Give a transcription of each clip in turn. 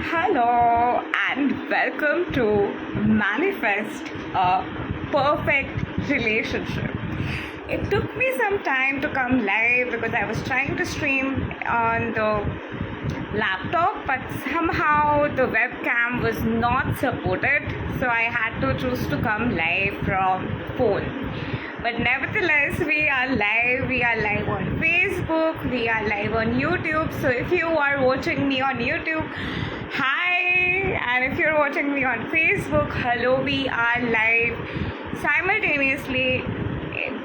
Hello and welcome to Manifest a Perfect Relationship. It took me some time to come live because I was trying to stream on the laptop, but somehow the webcam was not supported, so I had to choose to come live from phone. But nevertheless, we are live. We are live on Facebook. We are live on YouTube. So if you are watching me on YouTube, hi. And if you're watching me on Facebook, hello. We are live simultaneously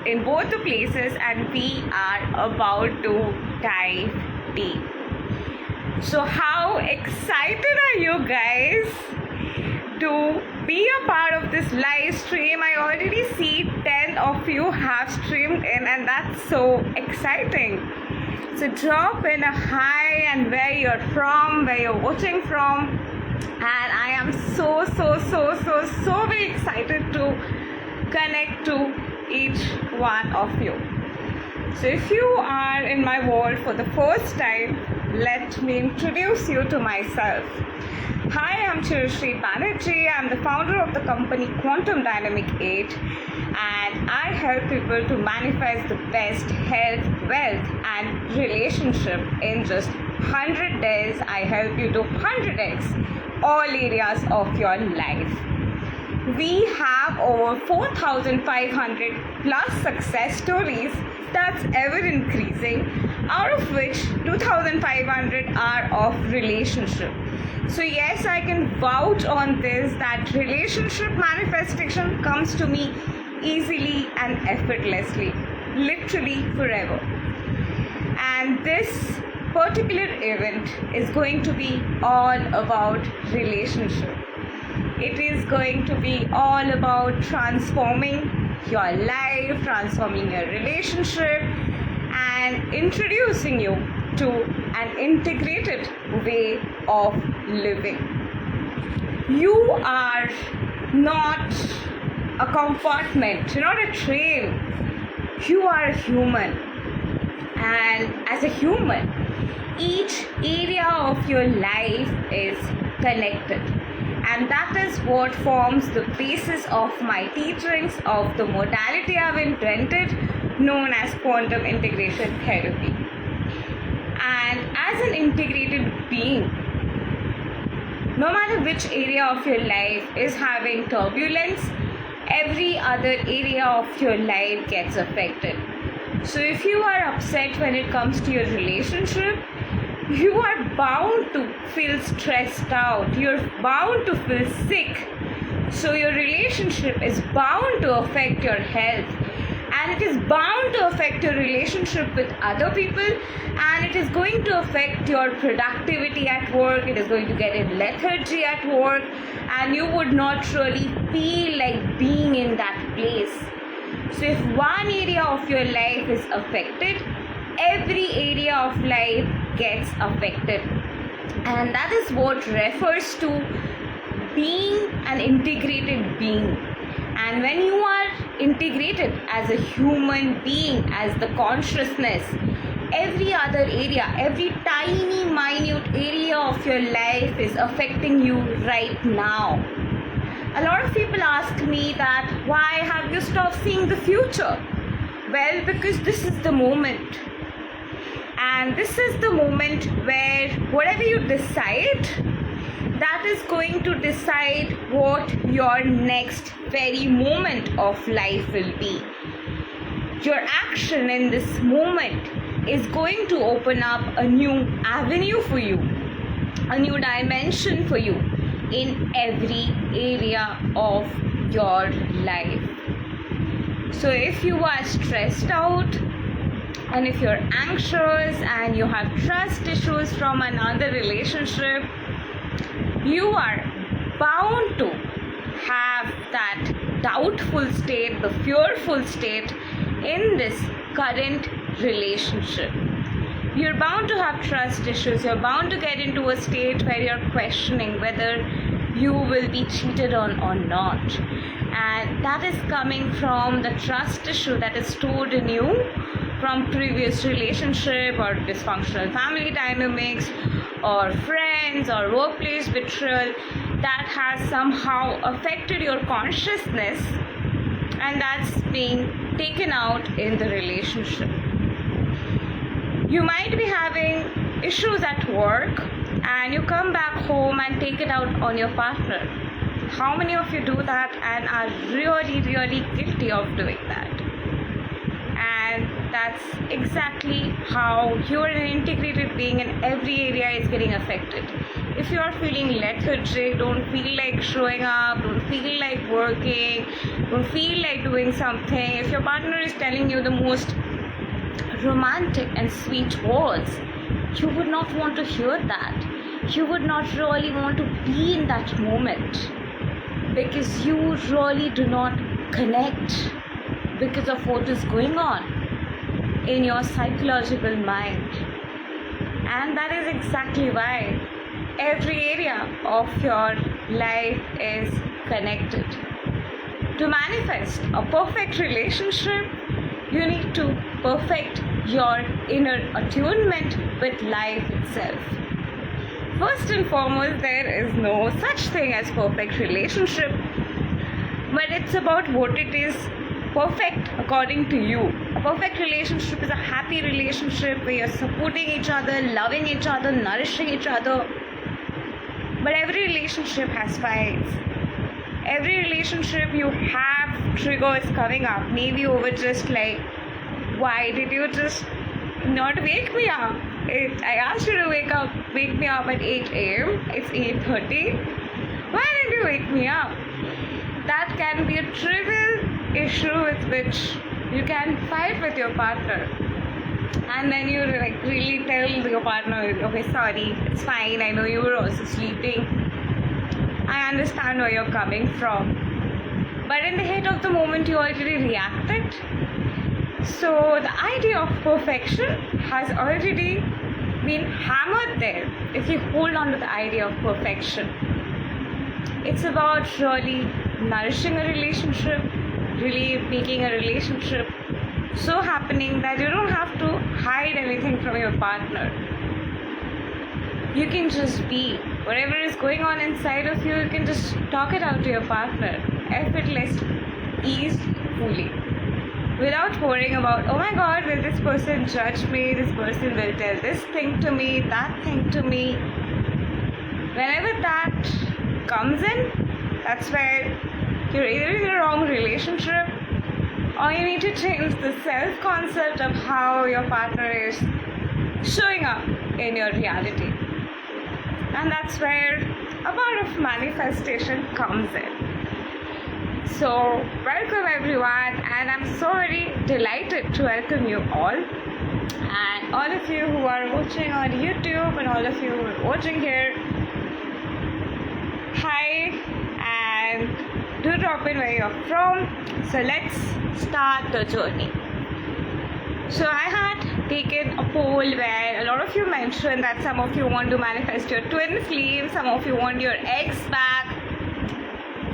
in both the places, and we are about to dive deep. So how excited are you guys to be a part of this live stream? I already see 10 of you have streamed in, and that's so exciting. So drop in a hi and where you're from, where you're watching from, and I am so very excited to connect to each one of you. So if you are in my world for the first time, let me introduce you to myself. Hi, I'm Chirasree Banerjee. I'm the founder of the company Quantum Dynamic 8, and I help people to manifest the best health, wealth and relationship in just 100 days. I help you to 100x all areas of your life. We have over 4,500 plus success stories that's ever increasing, out of which 2,500 are of relationship. So yes, I can vouch on this that relationship manifestation comes to me easily and effortlessly, literally forever. And this particular event is going to be all about relationship. It is going to be all about transforming your life, transforming your relationship, and introducing you to an integrated way of living. You are not a compartment, you're not a train. You are a human. And as a human, each area of your life is connected. And that is what forms the basis of my teachings of the modality I've invented, known as quantum integration therapy. And as an integrated being, no matter which area of your life is having turbulence, every other area of your life gets affected. So if you are upset when it comes to your relationship, you are bound to feel stressed out, you're bound to feel sick. So your relationship is bound to affect your health, and it is bound to affect your relationship with other people, and it is going to affect your productivity at work. It is going to get in lethargy at work, and you would not really feel like being in that place. So if one area of your life is affected, every area of life gets affected. And that is what refers to being an integrated being. And when you are integrated as a human being, as the consciousness, every other area, every tiny minute area of your life is affecting you right now. A lot of people ask me that, why have you stopped seeing the future? Well, because this is the moment. And this is the moment where whatever you decide, that is going to decide what your next very moment of life will be. Your action in this moment is going to open up a new avenue for you, a new dimension for you in every area of your life. So if you are stressed out, and if you're anxious and you have trust issues from another relationship, you are bound to have that doubtful state, the fearful state in this current relationship. You're bound to have trust issues. You're bound to get into a state where you're questioning whether you will be cheated on or not. And that is coming from the trust issue that is stored in you from previous relationship or dysfunctional family dynamics, or friends or workplace betrayal that has somehow affected your consciousness, and that's being taken out in the relationship. You might be having issues at work and you come back home and take it out on your partner. How many of you do that and are really, really guilty of doing that? And that's exactly how you're an integrated being and every area is getting affected. If you are feeling lethargic, don't feel like showing up, don't feel like working, don't feel like doing something, if your partner is telling you the most romantic and sweet words, you would not want to hear that. You would not really want to be in that moment because you really do not connect because of what is going on in your psychological mind. And that is exactly why every area of your life is connected. To manifest a perfect relationship, you need to perfect your inner attunement with life itself. First and foremost, there is no such thing as perfect relationship, but it's about what it is perfect according to you. A perfect relationship is a happy relationship where you're supporting each other, loving each other, nourishing each other. But every relationship has fights. Every relationship you have triggers coming up. Maybe over just like, why did you just not wake me up? I asked you to wake me up at 8 a.m. It's 8:30. Why didn't you wake me up? That can be a trivial issue with which you can fight with your partner. And then you like really tell your partner, okay, sorry, it's fine, I know you were also sleeping. I understand where you're coming from. But in the heat of the moment, you already reacted. So the idea of perfection has already been hammered there if you hold on to the idea of perfection. It's about really nourishing a relationship, really making a relationship so happening that you don't have to hide anything from your partner. You can just be. Whatever is going on inside of you, you can just talk it out to your partner, effortlessly, easily, without worrying about, oh my God, will this person judge me? This person will tell this thing to me, that thing to me. Whenever that comes in, that's where you're either in the wrong relationship or you need to change the self-concept of how your partner is showing up in your reality. And that's where a part of manifestation comes in. So, welcome everyone, and I'm so very delighted to welcome you all. And all of you who are watching on YouTube and all of you who are watching here, hi, and do drop in where you're from. So let's start the journey. So I had taken a poll where a lot of you mentioned that some of you want to manifest your twin flame, some of you want your ex back,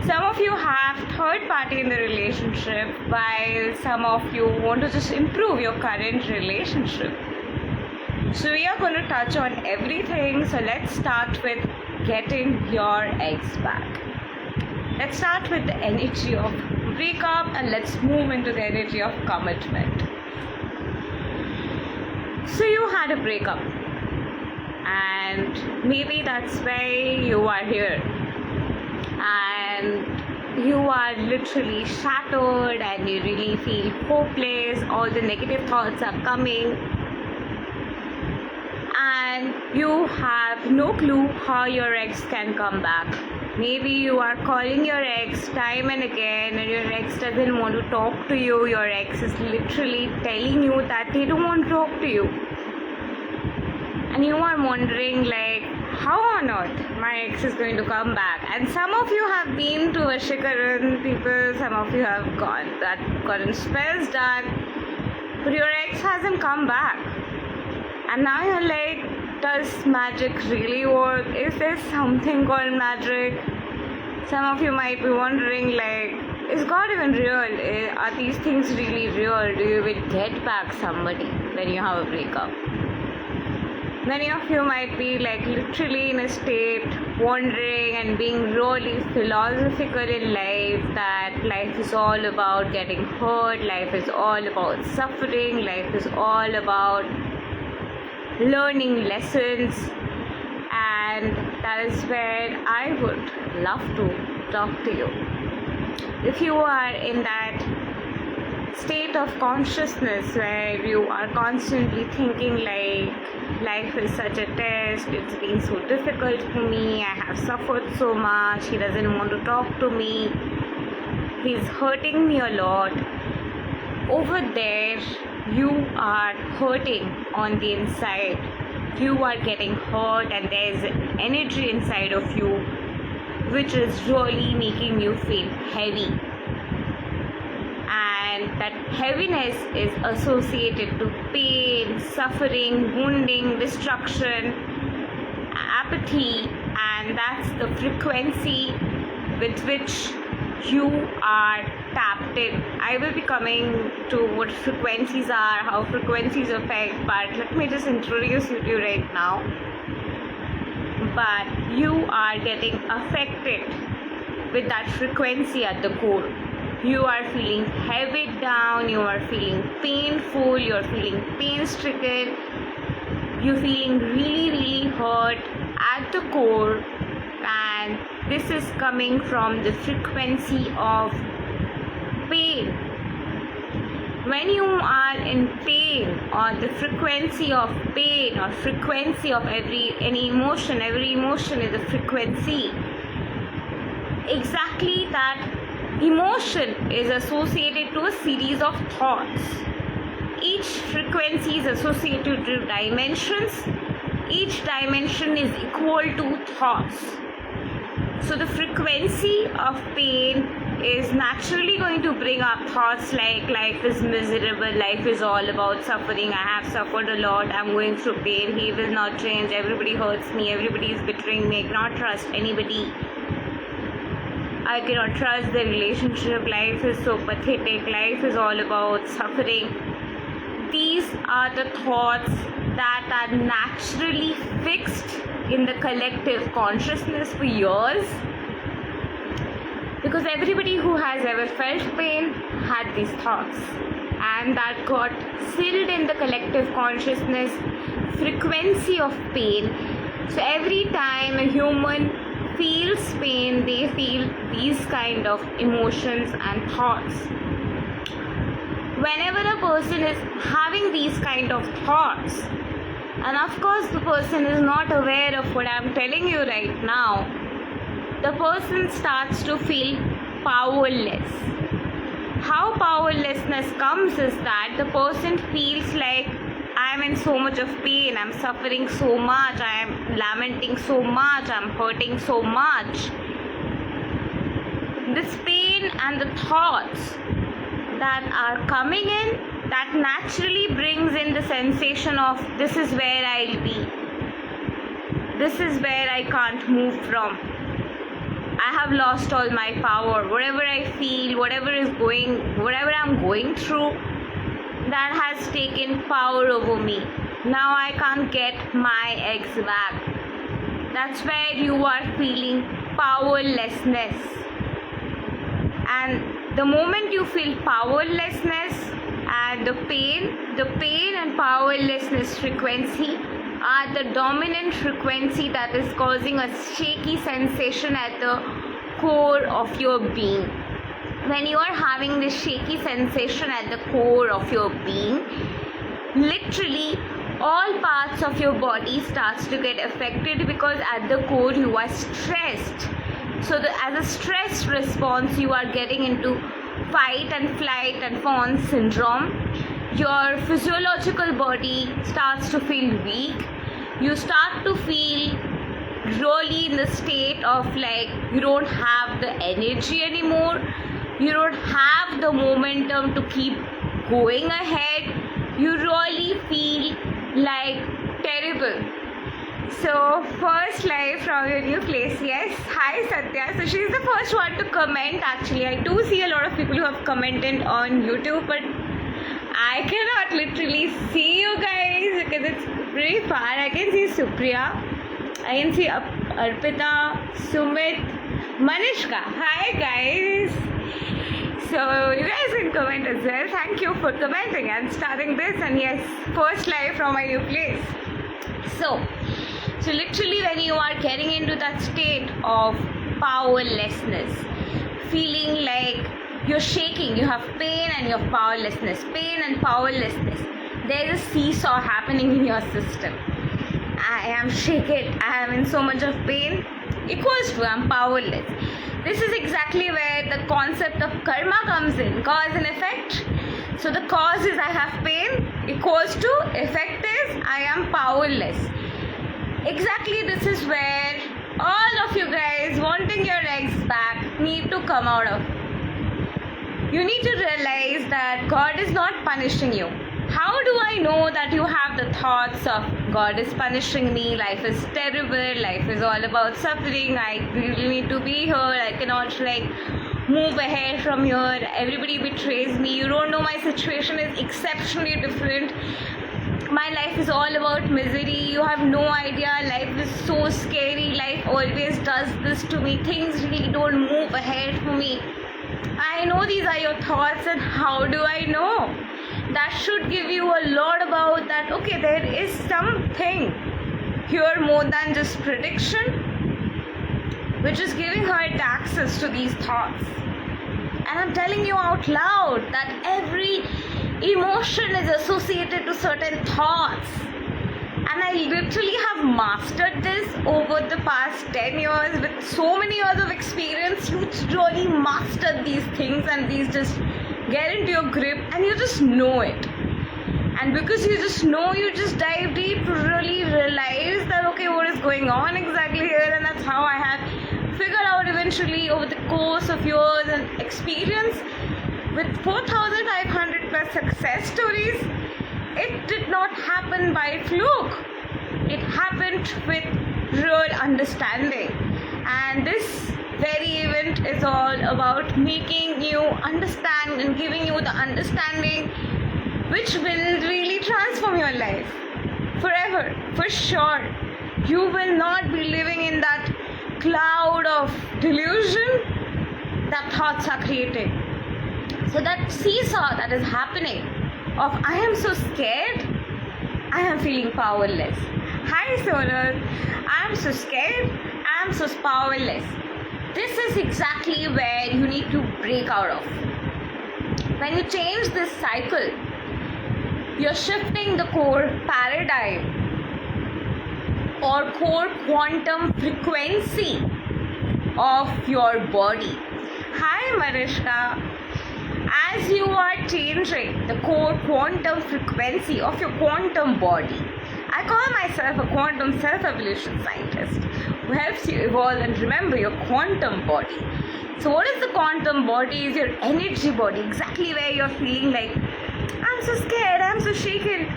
some of you have third party in the relationship, while some of you want to just improve your current relationship. So we are going to touch on everything. So let's start with getting your ex back. Let's start with the energy of breakup and let's move into the energy of commitment. So you had a breakup and maybe that's why you are here and you are literally shattered and you really feel hopeless, all the negative thoughts are coming and you have no clue how your ex can come back. Maybe you are calling your ex time and again and your ex doesn't want to talk to you. Your ex is literally telling you that they don't want to talk to you. And you are wondering like, how on earth my ex is going to come back? And some of you have been to Vashikaran people, some of you have gotten spells done, but your ex hasn't come back. And now you're like, does magic really work? Is there something called magic? Some of you might be wondering like, is God even real? Are these things really real? Do you even get back somebody when you have a breakup? Many of you might be like literally in a state wondering and being really philosophical in life, that life is all about getting hurt, life is all about suffering, life is all about learning lessons, and that is where I would love to talk to you. If you are in that state of consciousness where you are constantly thinking like life is such a test, it's been so difficult for me, I have suffered so much, he doesn't want to talk to me, he's hurting me a lot, over there you are hurting on the inside, you are getting hurt, and there's energy inside of you which is really making you feel heavy. And that heaviness is associated to pain, suffering, wounding, destruction, apathy, and that's the frequency with which you are tapped in. I will be coming to what frequencies are, how frequencies affect, but let me just introduce you to right now. But you are getting affected with that frequency at the core. You are feeling heavy down, you are feeling painful, you are feeling pain stricken, you're feeling really hurt at the core, and this is coming from the frequency of pain. When you are in pain, or the frequency of pain, or frequency of any emotion, every emotion is a frequency. Exactly that emotion is associated to a series of thoughts. Each frequency is associated to dimensions. Each dimension is equal to thoughts. So the frequency of pain is naturally going to bring up thoughts like life is miserable, life is all about suffering, I have suffered a lot, I'm going through pain, he will not change, everybody hurts me, everybody is betraying me, I cannot trust anybody, I cannot trust the relationship, life is so pathetic, life is all about suffering. These are the thoughts that are naturally fixed in the collective consciousness for years, because everybody who has ever felt pain had these thoughts, and that got sealed in the collective consciousness frequency of pain. So every time a human feels pain, they feel these kind of emotions and thoughts. Whenever a person is having these kind of thoughts, and of course the person is not aware of what I'm telling you right now, the person starts to feel powerless. How powerlessness comes is that the person feels like I'm in so much of pain, I'm suffering so much, I am lamenting so much, I'm hurting so much. This pain and the thoughts that are coming in, that naturally brings in the sensation of this is where I'll be, this is where I can't move from, I have lost all my power, whatever I feel, whatever I'm going through, that has taken power over me. Now I can't get my eggs back. That's where you are feeling powerlessness. And the moment you feel powerlessness and the pain and powerlessness frequency are the dominant frequency that is causing a shaky sensation at the core of your being. When you are having this shaky sensation at the core of your being, literally all parts of your body starts to get affected, because at the core you are stressed. So as a stress response, you are getting into fight and flight and fawn syndrome. Your physiological body starts to feel weak. You start to feel really in the state of like you don't have the energy anymore. You don't have the momentum to keep going ahead. You really feel like terrible. So first live from your new place. Yes, hi Satya. So she's the first one to comment. Actually, I do see a lot of people who have commented on YouTube, but I cannot literally see you guys because it's pretty far. I can see Supriya, I can see Arpita, Sumit, Manishka. Hi guys. So you guys can comment as well. Thank you for commenting. I'm starting this, and yes, first live from my new place. So literally when you are getting into that state of powerlessness, feeling like you're shaking, you have pain and you have powerlessness, pain and powerlessness. There is a seesaw happening in your system. I am shaken, I am in so much of pain, equals to I'm powerless. This is exactly where the concept of karma comes in, cause and effect. So the cause is I have pain, equals to effect is I am powerless. Exactly, this is where all of you guys wanting your eggs back need to come out of. You need to realize that God is not punishing you. How do I know that you have the thoughts of God is punishing me, life is terrible, life is all about suffering, I really need to be here, I cannot move ahead from here, everybody betrays me, you don't know my situation is exceptionally different, my life is all about misery, you have no idea, life is so scary, life always does this to me, things really don't move ahead for me. I know these are your thoughts, and how do I know? That should give you a lot about that, okay, there is something here more than just prediction, which is giving her access to these thoughts. And I'm telling you out loud that every emotion is associated to certain thoughts. And I literally have mastered this over the past 10 years with so many years of experience. You really mastered these things, and these just get into your grip and you just know it. And because you just know, you just dive deep to really realize that, okay, what is going on exactly here, and that's how I have figured out eventually over the course of years and experience with 4,500 plus success stories. It did not happen by fluke. It happened with real understanding. And this very event is all about making you understand and giving you the understanding which will really transform your life forever, for sure. You will not be living in that cloud of delusion that thoughts are creating. So that seesaw that is happening of I am so scared, I am feeling powerless. Hi Sonal, I am so scared, I am so powerless. This is exactly where you need to break out of. When you change this cycle, you're shifting the core paradigm or core quantum frequency of your body. Hi Marishka. As you are changing the core quantum frequency of your quantum body, I call myself a quantum self-evolution scientist who helps you evolve and remember your quantum body. So what is the quantum body? Is your energy body, exactly where you're feeling like, I'm so scared, I'm so shaken.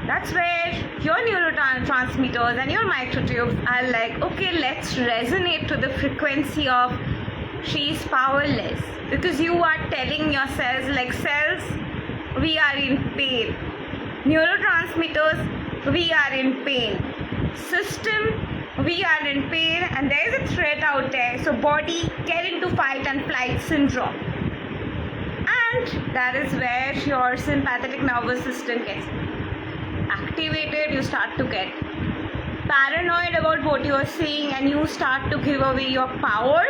That's where your neurotransmitters and your microtubes are like, okay, let's resonate to the frequency of she's powerless. Because you are telling your cells, like cells, we are in pain. Neurotransmitters, we are in pain. System, we are in pain, and there is a threat out there. So body, get into fight and flight syndrome. And that is where your sympathetic nervous system gets activated. You start to get paranoid about what you are seeing, and you start to give away your power.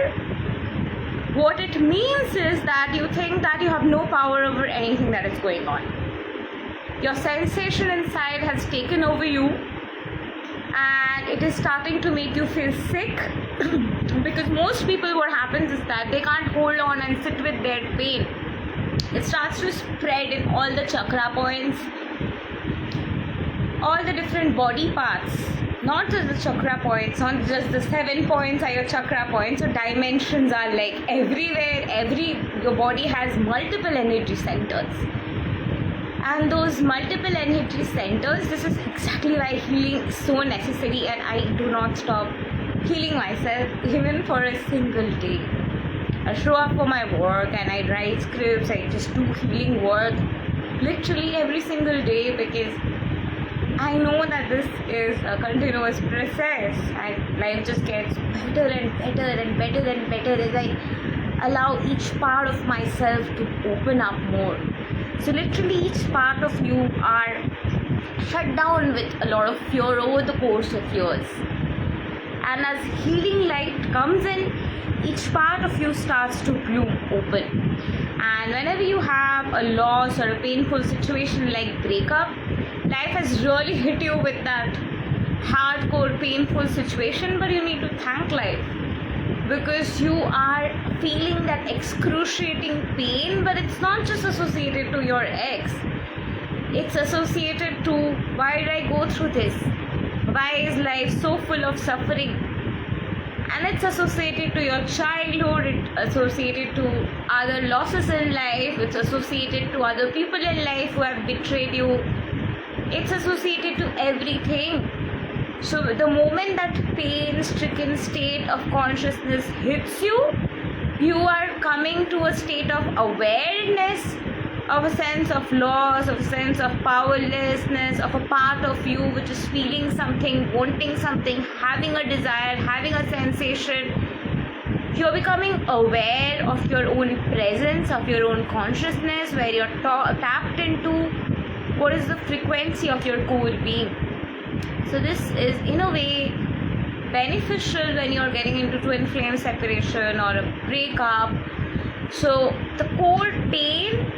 What it means is that you think that you have no power over anything that is going on. Your sensation inside has taken over you, and it is starting to make you feel sick because most people, what happens is that they can't hold on and sit with their pain. It starts to spread in all the chakra points, all the different body parts. Not just the chakra points, not just the 7 points are your chakra points. Your dimensions are like everywhere. Your body has multiple energy centers. And those multiple energy centers, this is exactly why healing is so necessary, and I do not stop healing myself even for a single day. I show up for my work and I write scripts, I just do healing work literally every single day, because I know that this is a continuous process and life just gets better and better and better and better as I allow each part of myself to open up more. So literally each part of you are shut down with a lot of fear over the course of years. And as healing light comes in, each part of you starts to bloom open. And whenever you have a loss or a painful situation like breakup, life has really hit you with that hardcore painful situation, but you need to thank life because you are feeling that excruciating pain, but it's not just associated to your ex. It's associated to why did I go through this? Why is life so full of suffering? And it's associated to your childhood, it's associated to other losses in life, it's associated to other people in life who have betrayed you. It's associated to everything. So the moment that pain-stricken state of consciousness hits you, you are coming to a state of awareness, of a sense of loss, of a sense of powerlessness, of a part of you which is feeling something, wanting something, having a desire, having a sensation. You're becoming aware of your own presence, of your own consciousness, where you're tapped into what is the frequency of your core being. So this is in a way beneficial when you're getting into twin flame separation or a breakup. So the core pain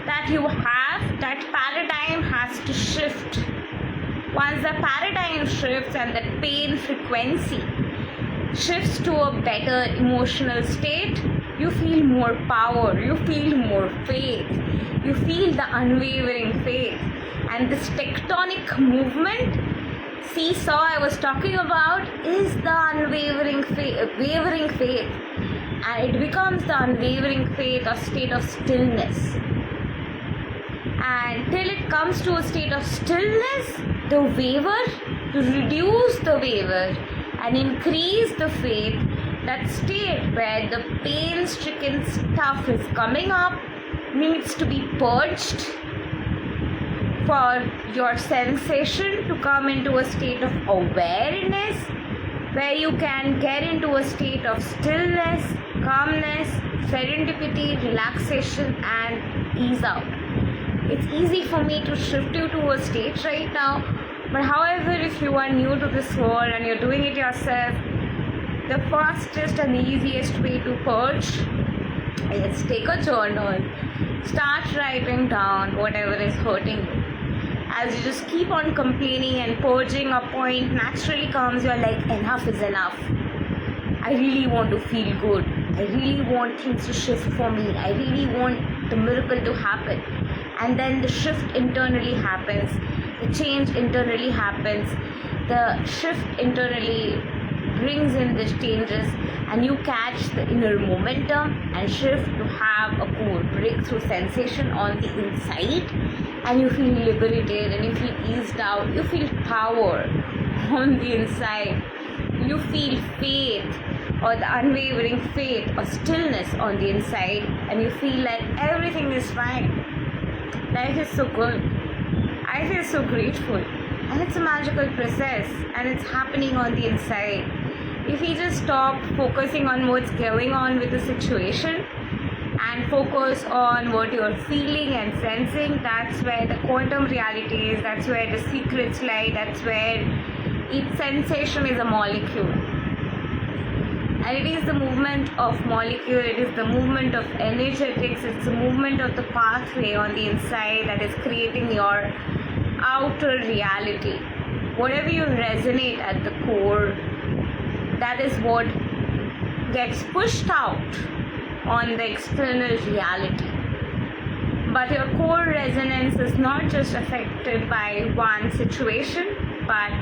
that you have, that paradigm has to shift. Once the paradigm shifts and the pain frequency shifts to a better emotional state, you feel more power, you feel more faith, you feel the unwavering faith. And this tectonic movement, seesaw I was talking about, is the unwavering faith. And it becomes the unwavering faith, a state of stillness. And till it comes to a state of stillness, the waver, to reduce the waver and increase the faith, that state where the pain-stricken stuff is coming up needs to be purged for your sensation to come into a state of awareness where you can get into a state of stillness, calmness, serendipity, relaxation and ease out. It's easy for me to shift you to a state right now, but however, if you are new to this world and you're doing it yourself, the fastest and the easiest way to purge is take a journal, start writing down whatever is hurting you. As you just keep on complaining and purging, a point naturally comes, you're like, enough is enough. I really want to feel good. I really want things to shift for me. I really want the miracle to happen. And then the shift internally happens. The change internally happens. The shift internally brings in these changes, and you catch the inner momentum and shift to have a core breakthrough sensation on the inside, and you feel liberated and you feel eased out. You feel power on the inside. You feel faith, or the unwavering faith or stillness on the inside, and you feel like everything is fine. Life is so good. I feel so grateful, and it's a magical process, and it's happening on the inside. If you just stop focusing on what's going on with the situation and focus on what you're feeling and sensing, that's where the quantum reality is, that's where the secrets lie, that's where each sensation is a molecule. And it is the movement of molecule, it is the movement of energetics, it's the movement of the pathway on the inside that is creating your outer reality. Whatever you resonate at the core, that is what gets pushed out on the external reality. But your core resonance is not just affected by one situation, but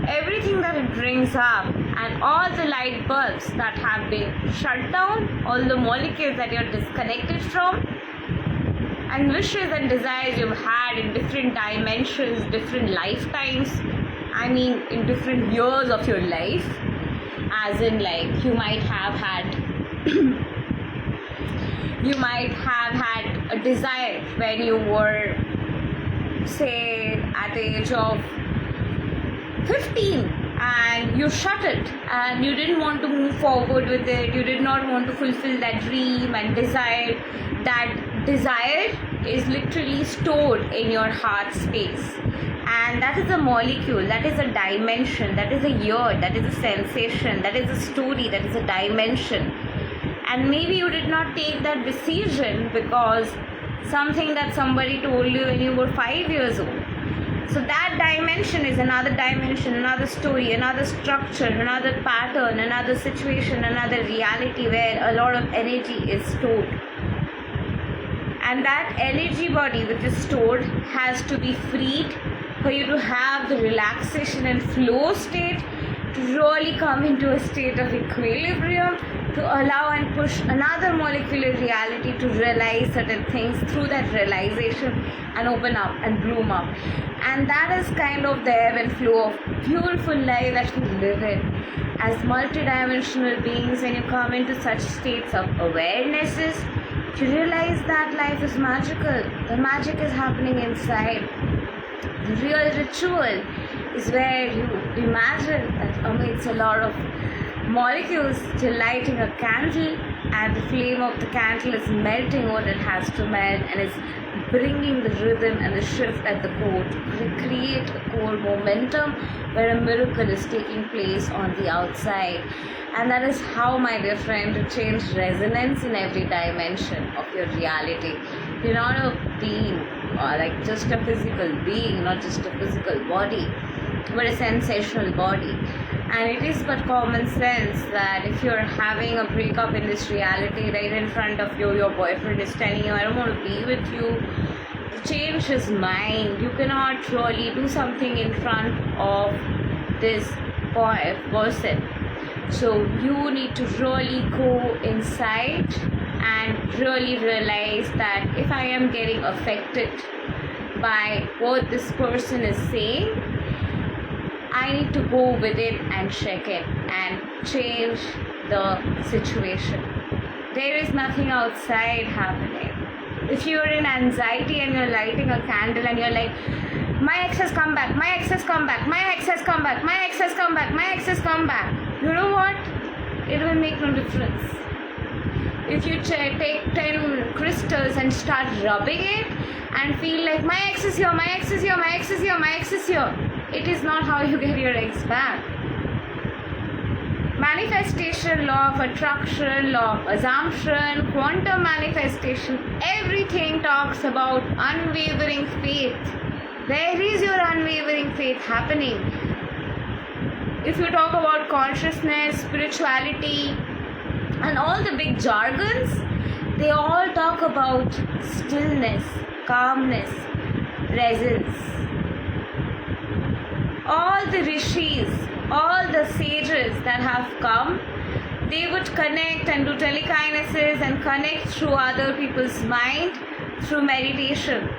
everything that it brings up, and all the light bulbs that have been shut down, all the molecules that you're disconnected from, and wishes and desires you've had in different dimensions, different lifetimes, I mean in different years of your life, as in like you might have had a desire when you were say at the age of 15, and you shut it and you didn't want to move forward with it, you did not want to fulfill that dream and desire. That desire is literally stored in your heart space, and that is a molecule, that is a dimension, that is a year, that is a sensation, that is a story, that is a dimension. And maybe you did not take that decision because something that somebody told you when you were 5 years old. So that dimension is another dimension, another story, another structure, another pattern, another situation, another reality where a lot of energy is stored. And that energy body which is stored has to be freed for you to have the relaxation and flow state, to really come into a state of equilibrium, to allow and push another molecular reality to realize certain things through that realization and open up and bloom up. And that is kind of the ebb and flow of beautiful life that we live in. As multidimensional beings, when you come into such states of awarenesses, you realize that life is magical. The magic is happening inside. The real ritual is where you imagine that amidst a lot of molecules, you're lighting a candle, and the flame of the candle is melting what it has to melt, and is bringing the rhythm and the shift at the core to create a core momentum where a miracle is taking place on the outside. And that is how, my dear friend, to change resonance in every dimension of your reality. You're not a being, or like just a physical being, not just a physical body, but a sensational body. And it is but common sense that if you're having a breakup in this reality right in front of you, your boyfriend is telling you, I don't want to be with you, change his mind. You cannot really do something in front of this person. So you need to really go inside and really realize that if I am getting affected by what this person is saying, I need to go within and check it and change the situation. There is nothing outside happening. If you're in anxiety and you're lighting a candle and you're like, my ex has come back, my ex has come back, my ex has come back, my ex has come back, my ex has come back, you know what? It will make no difference. If you take 10 crystals and start rubbing it and feel like my ex is here, my ex is here, my ex is here, my ex is here, it is not how you get your ex back. Manifestation, law of attraction, law of assumption, quantum manifestation, everything talks about unwavering faith. Where is your unwavering faith happening? If you talk about consciousness, spirituality, and all the big jargons, they all talk about stillness, calmness, presence. All the rishis, all the sages that have come, they would connect and do telekinesis and connect through other people's mind through meditation.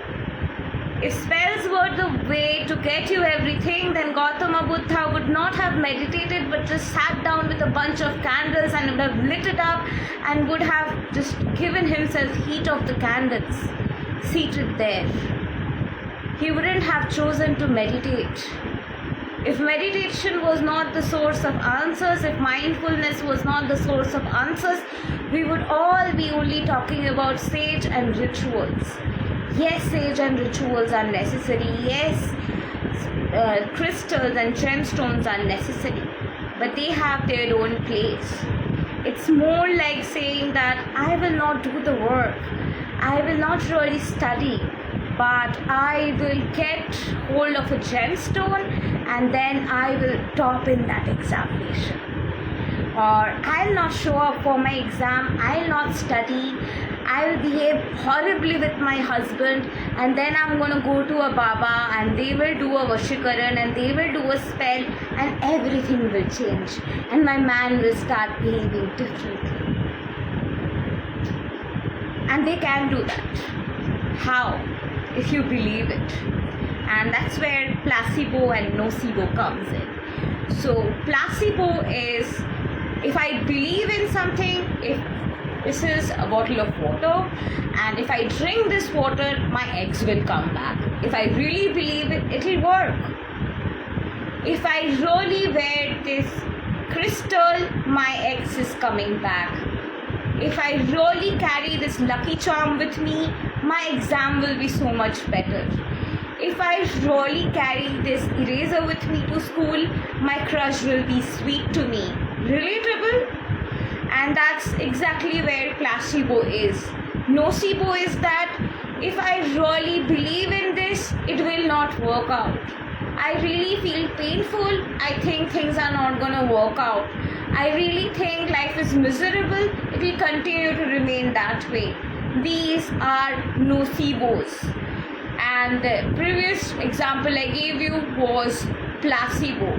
If spells were the way to get you everything, then Gautama Buddha would not have meditated but just sat down with a bunch of candles and would have lit it up and would have just given himself heat of the candles, seated there. He wouldn't have chosen to meditate. If meditation was not the source of answers, if mindfulness was not the source of answers, we would all be only talking about sage and rituals. Yes, sage and rituals are necessary. Yes, crystals and gemstones are necessary. But they have their own place. It's more like saying that I will not do the work. I will not really study. But I will get hold of a gemstone and then I will top in that examination. Or I'll not show up for my exam, I'll not study, I'll behave horribly with my husband, and then I'm going to go to a Baba and they will do a Vashikaran and they will do a spell and everything will change and my man will start behaving differently. And they can do that. How? If you believe it. And that's where placebo and nocebo comes in. So placebo is, if I believe in something, if this is a bottle of water, and if I drink this water, my ex will come back. If I really believe it, it'll work. If I really wear this crystal, my ex is coming back. If I really carry this lucky charm with me, my exam will be so much better. If I really carry this eraser with me to school, my crush will be sweet to me. Relatable? And that's exactly where placebo is. Nocebo is that if I really believe in this, it will not work out. I really feel painful, I think things are not gonna work out. I really think life is miserable, it will continue to remain that way. These are nocebos. And the previous example I gave you was placebo.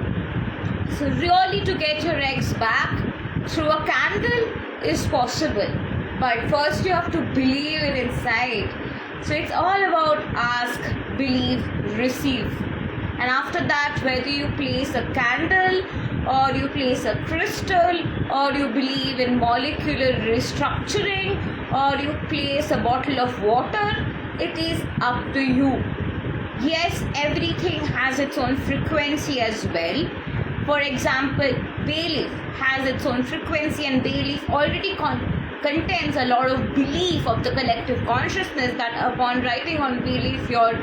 So really, to get your ex back through a candle is possible, but first you have to believe it inside. So it's all about ask, believe, receive. And after that, whether you place a candle or you place a crystal or you believe in molecular restructuring or you place a bottle of water, it is up to you. Yes, everything has its own frequency as well. For example, bay leaf has its own frequency, and bay leaf already contains a lot of belief of the collective consciousness that upon writing on bay leaf, your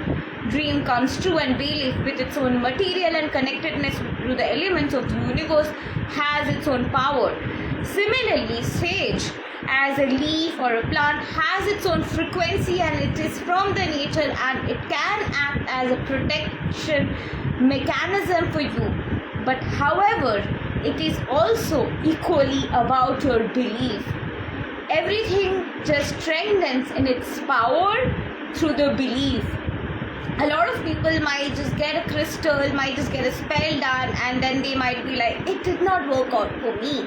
dream comes true, and bay leaf with its own material and connectedness to the elements of the universe has its own power. Similarly, sage as a leaf or a plant has its own frequency, and it is from the nature, and it can act as a protection mechanism for you. But however, it is also equally about your belief. Everything just strengthens in its power through the belief. A lot of people might just get a crystal, might just get a spell done, and then they might be like, it did not work out for me.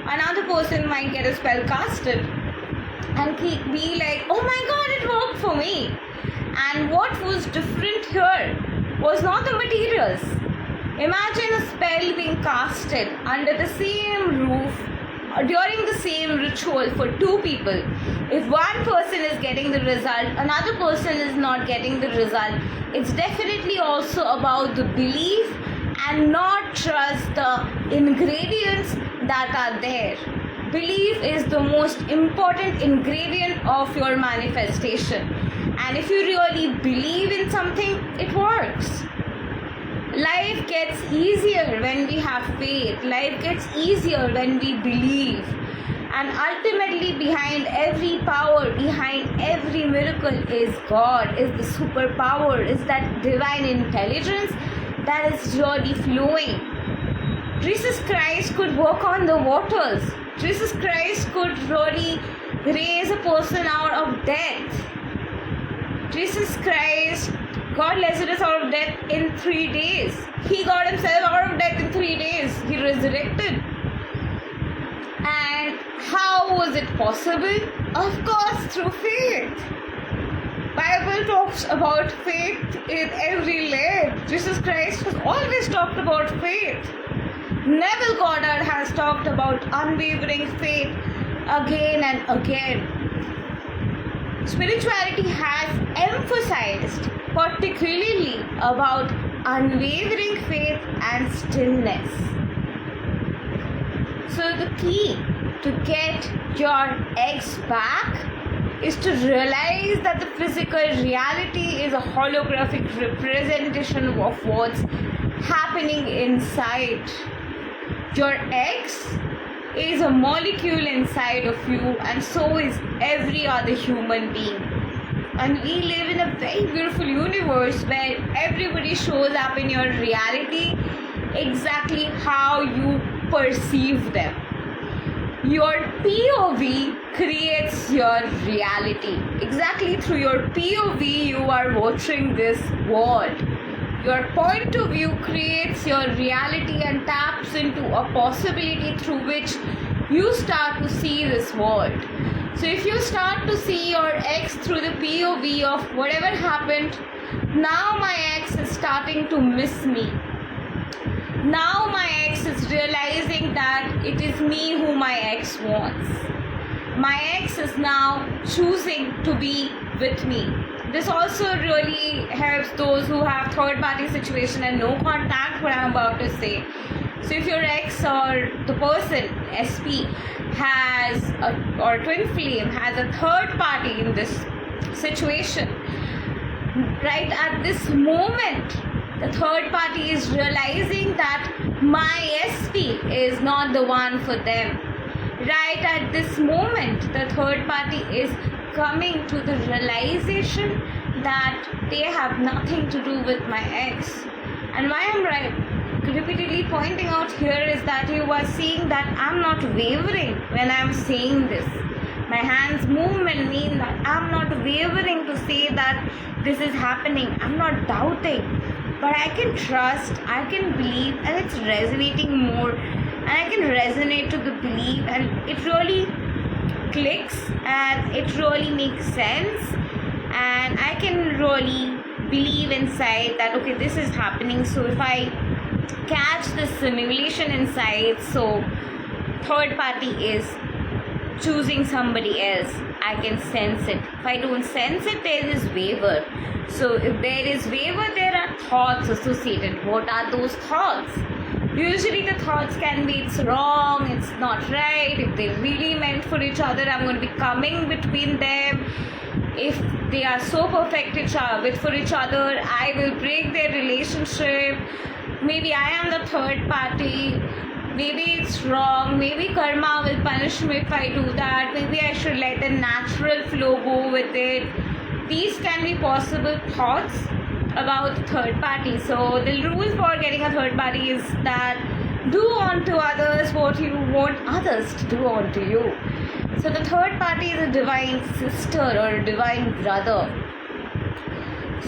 Another person might get a spell casted and be like, oh my god, it worked for me. And what was different here was not the materials. Imagine a spell being casted under the same roof during the same ritual for two people. If one person is getting the result, another person is not getting the result. It's definitely also about the belief and not just the ingredients that are there. Belief is the most important ingredient of your manifestation. And if you really believe in something, it works. Life gets easier when we have faith. Life gets easier when we believe. And ultimately, behind every power, behind every miracle is God, is the superpower, is that divine intelligence that is really flowing. Jesus Christ could walk on the waters. Jesus Christ could really raise a person out of death. Jesus Christ got Lazarus out of death in 3 days. He got himself out of death in 3 days. He resurrected. And how was it possible? Of course, through faith. Bible talks about faith in every layer. Jesus Christ has always talked about faith. Neville Goddard has talked about unwavering faith again and again. Spirituality has emphasized particularly about unwavering faith and stillness. So the key to get your ex back is to realize that the physical reality is a holographic representation of what's happening inside. Your ex is a molecule inside of you, and so is every other human being. And we live in a very beautiful universe where everybody shows up in your reality exactly how you perceive them. Your POV creates your reality. Exactly through your POV, you are watching this world. Your point of view creates your reality and taps into a possibility through which you start to see this world. So if you start to see your ex through the POV of whatever happened, now my ex is starting to miss me. Now my ex is realizing that it is me who my ex wants. my ex is now choosing to be with me. This also really helps those who have third party situation and no contact, what I'm about to say. So if your ex or the person, SP, has or twin flame has a third party in this situation, right at this moment, the third party is realizing that my SP is not the one for them. Right at this moment, the third party is coming to the realization that they have nothing to do with my ex. And why I'm repeatedly pointing out here is that you are seeing that I'm not wavering when I'm saying this. My hands movement mean that I'm not wavering to say that this is happening. I'm not doubting, but I can trust, I can believe, and it's resonating more, and I can resonate to the belief, and it really clicks and it really makes sense, and I can really believe inside that okay, this is happening. So if I catch the simulation inside, so third party is choosing somebody else, I can sense it. If I don't sense it, there is waiver. So if there is waiver, there are thoughts associated. What are those thoughts? Usually the thoughts can be it's wrong, it's not right, if they really meant for each other, I'm going to be coming between them. If they are so perfect for each other, I will break their relationship. Maybe I am the third party. Maybe it's wrong. Maybe karma will punish me if I do that. Maybe I should let the natural flow go with it. These can be possible thoughts about the third party. So the rule for getting a third party is that do unto others what you want others to do unto you. So the third party is a divine sister or a divine brother.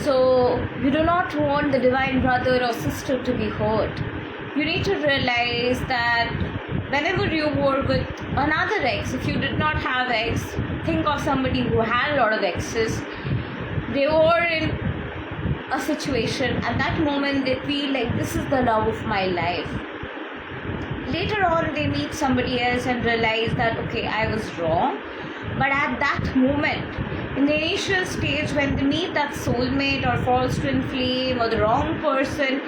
So you do not want the divine brother or sister to be hurt. You need to realize that whenever you were with another ex, if you did not have ex, think of somebody who had a lot of exes. They were in a situation, at that moment they feel like this is the love of my life. Later on they meet somebody else and realize that okay, I was wrong. But at that moment, in the initial stage when they meet that soulmate or false twin flame or the wrong person,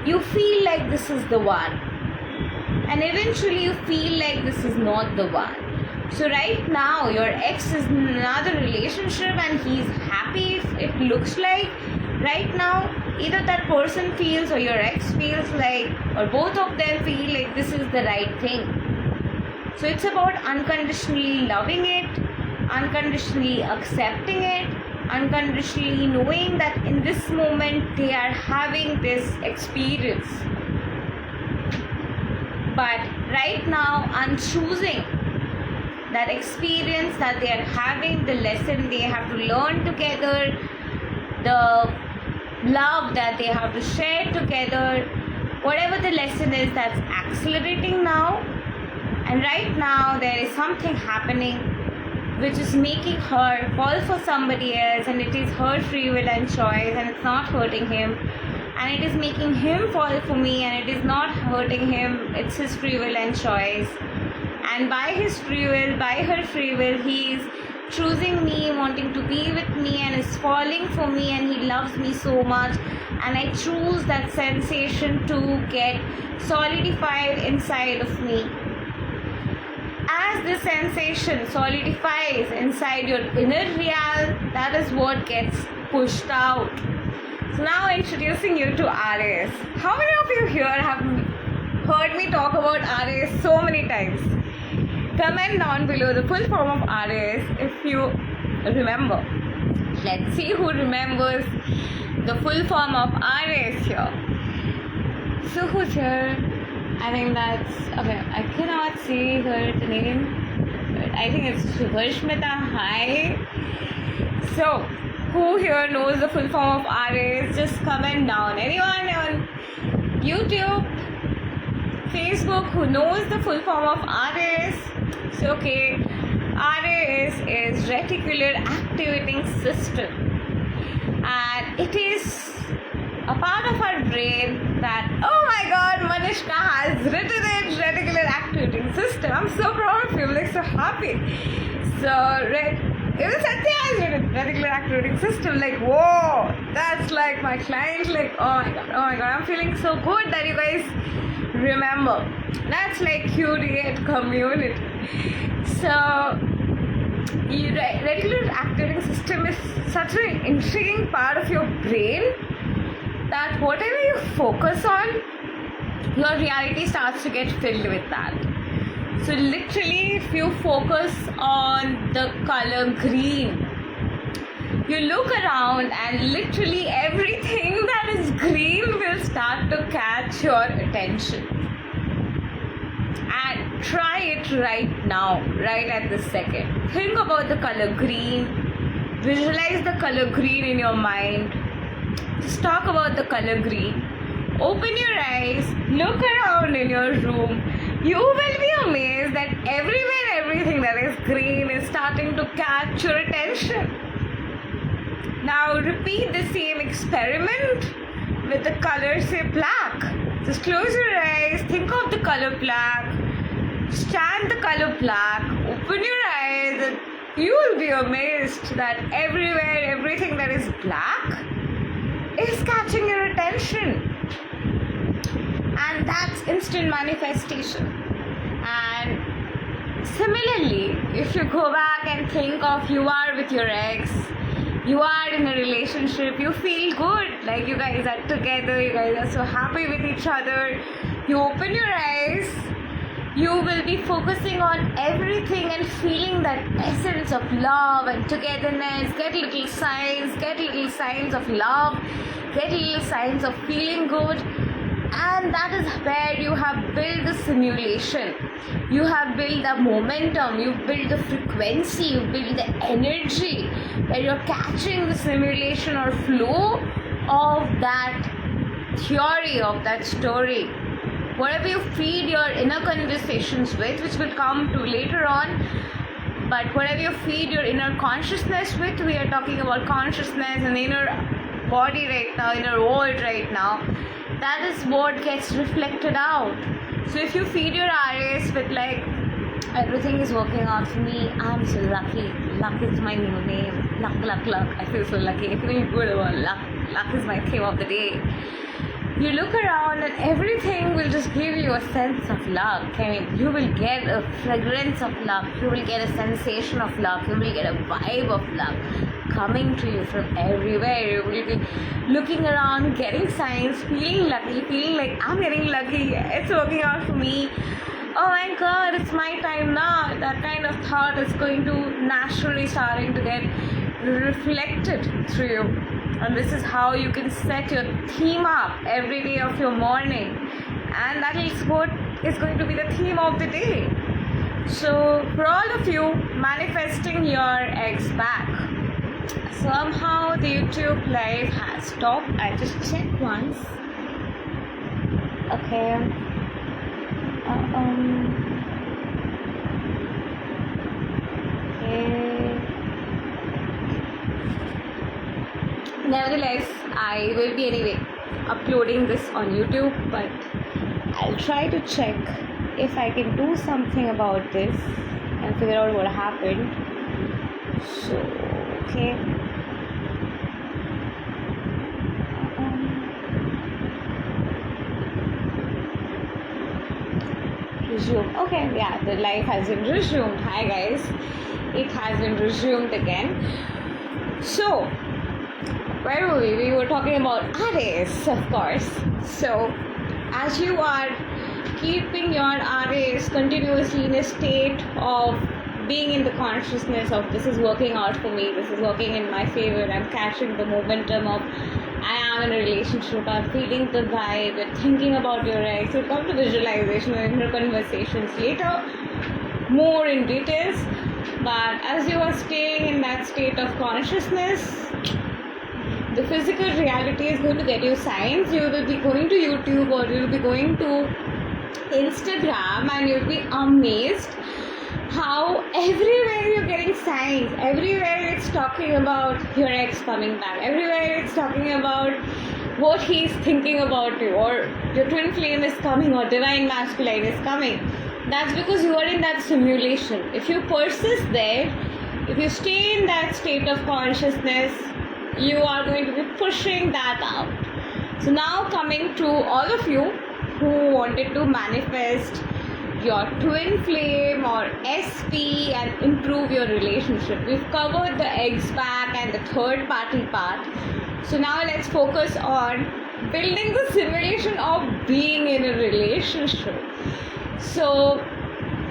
you feel like this is the one, and eventually you feel like this is not the one. So right now your ex is in another relationship and he's happy, if it looks like. Right now either that person feels or your ex feels like, or both of them feel like this is the right thing. So it's about unconditionally loving it, unconditionally accepting it, unconditionally knowing that in this moment they are having this experience. But right now I'm choosing that experience that they are having, the lesson they have to learn together, the love that they have to share together, whatever the lesson is that's accelerating now. And right now there is something happening which is making her fall for somebody else, and it is her free will and choice, and it's not hurting him, and it is making him fall for me, and it is not hurting him, it's his free will and choice. And by his free will, by her free will, he is choosing me, wanting to be with me, and is falling for me, and he loves me so much, and I choose that sensation to get solidified inside of me. As the sensation solidifies inside your inner real, that is what gets pushed out. So now introducing you to RAS. How many of you here have heard me talk about RAS so many times? Comment down below the full form of RAS if you remember. Let's see who remembers the full form of RAS here. So who's here? I think that's okay. I cannot see her name, but I think it's Shubhashmita. Hi. So, who here knows the full form of RAs? Just comment down. Anyone on YouTube, Facebook who knows the full form of RAs? So, okay, RAs is reticular activating system, and it is a part of our brain that, oh my god, Manishka has written it, reticular activating system. system. I'm so proud of you. I'm like so happy. So even Satya has written reticular activating system. Like, whoa, that's like my client. Like, oh my god, I'm feeling so good that you guys remember. That's like QDate community. So reticular activating system is such an intriguing part of your brain that whatever you focus on, your reality starts to get filled with that. So literally, if you focus on the color green, you look around and literally everything that is green will start to catch your attention. And try it right now, right at this second. Think about the color green. Visualize the color green in your mind. Just talk about the color green. Open your eyes, look around in your room. You will be amazed that everywhere everything that is green is starting to catch your attention. Now repeat the same experiment with the color, say black. Just close your eyes, think of the color black, stand the color black, open your eyes, and you will be amazed that everywhere everything that is black is catching your attention. And that's instant manifestation. And similarly, if you go back and think of you are with your ex, you are in a relationship, you feel good, like you guys are together, you guys are so happy with each other, you open your eyes, you will be focusing on everything and feeling that essence of love and togetherness. Get little signs of love, get little signs of feeling good. And that is where you have built the simulation, you have built the momentum, you build the frequency, you build the energy, where you're catching the simulation or flow of that theory, of that story. Whatever you feed your inner conversations with, which will come to later on, but whatever you feed your inner consciousness with, we are talking about consciousness and inner body right now, inner world right now, that is what gets reflected out. So if you feed your RAs with like, everything is working out for me, I'm so lucky, luck is my new name, luck, I feel so lucky, I feel good about luck is my theme of the day. You look around and everything will just give you a sense of luck. I mean, you will get a fragrance of luck, you will get a sensation of luck, you will get a vibe of luck coming to you from everywhere. You will be looking around, getting signs, feeling lucky, feeling like I'm getting lucky, it's working out for me. Oh my god, it's my time now. That kind of thought is going to naturally starting to get reflected through you. And this is how you can set your theme up every day of your morning. And that is what is going to be the theme of the day. So for all of you manifesting your ex back, somehow the YouTube live has stopped. I just checked once. Okay. Okay. Nevertheless, I will be anyway uploading this on YouTube, but I'll try to check if I can do something about this and figure out what happened. So, okay. Resume. Okay, yeah, the live has been resumed. Hi guys, it has been resumed again. So, where were we? We were talking about RAs, of course. So, as you are keeping your RAs continuously in a state of being in the consciousness of this is working out for me, this is working in my favor, I'm catching the momentum of I am in a relationship, I'm feeling the vibe, you're thinking about your ex, you'll come to visualization and inner conversations later, more in details. But as you are staying in that state of consciousness, the physical reality is going to get you signs. You will be going to YouTube or you will be going to Instagram and you'll be amazed how everywhere you're getting signs, everywhere it's talking about your ex coming back, everywhere it's talking about what he's thinking about you, or your twin flame is coming, or divine masculine is coming. That's because you are in that simulation. If you persist there, if you stay in that state of consciousness, you are going to be pushing that out. So now coming to all of you who wanted to manifest your twin flame or SP and improve your relationship. We've covered the eggs back and the third party part. So now let's focus on building the simulation of being in a relationship. So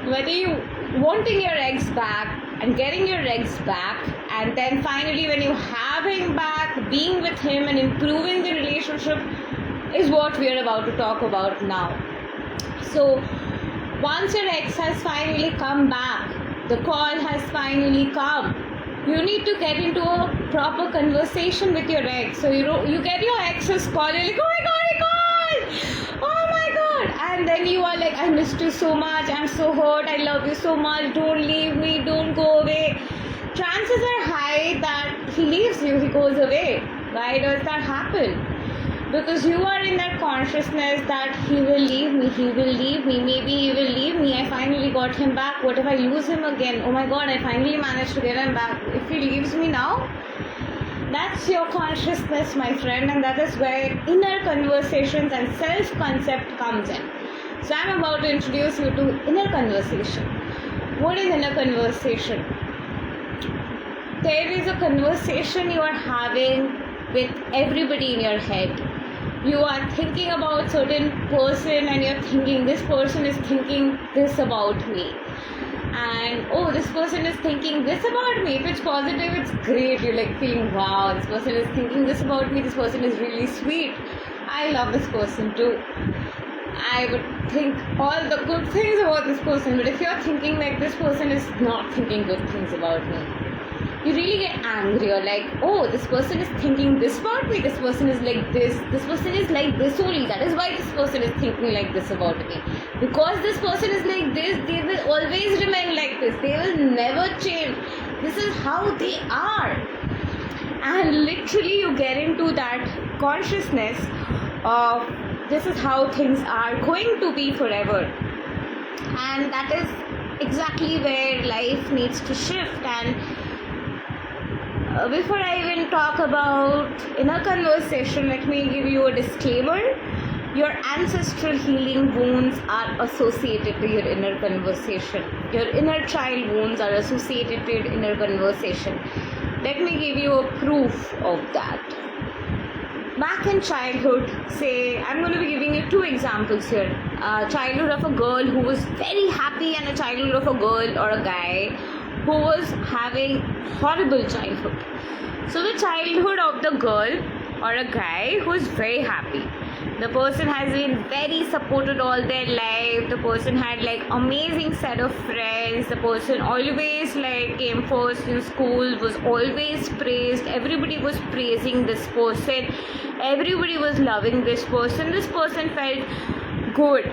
whether you wanting your ex back and getting your ex back, and then finally when you have him back, being with him and improving the relationship is what we are about to talk about now. So once your ex has finally come back, the call has finally come, you need to get into a proper conversation with your ex. So you get your ex's call, you're like, oh my god, he called! Oh my god! And then you are like, I missed you so much, I'm so hurt, I love you so much, don't leave me, don't go away. Chances are high that he leaves you, he goes away. Why does that happen? Because you are in that consciousness that he will leave me, maybe he will leave me, I finally got him back, what if I lose him again? Oh my god, I finally managed to get him back. If he leaves me now, that's your consciousness, my friend, and that is where inner conversations and self-concept comes in. So I'm about to introduce you to inner conversation. What is inner conversation? There is a conversation you are having with everybody in your head. You are thinking about certain person and you're thinking this person is thinking this about me, and oh, this person is thinking this about me. If it's positive, it's great. You're like feeling, wow, this person is thinking this about me, this person is really sweet, I love this person too, I would think all the good things about this person. But if you're thinking like this person is not thinking good things about me, you really get angry. You're like, oh, this person is thinking this about me, this person is like this person is like this only, that is why this person is thinking like this about me. Because this person is like this, they will always remain like this, they will never change, this is how they are. And literally you get into that consciousness of this is how things are going to be forever. And that is exactly where life needs to shift. And before I even talk about inner conversation, let me give you a disclaimer. Your ancestral healing wounds are associated to your inner conversation. Your inner child wounds are associated to your inner conversation. Let me give you a proof of that. Back in childhood, say, I'm going to be giving you two examples here. Childhood of a girl who was very happy and a childhood of a girl or a guy who was having horrible childhood. So the childhood of the girl or a guy who is very happy. The person has been very supported all their life. The person had like amazing set of friends. The person always like came first in school, was always praised. Everybody was praising this person. Everybody was loving this person. This person felt good.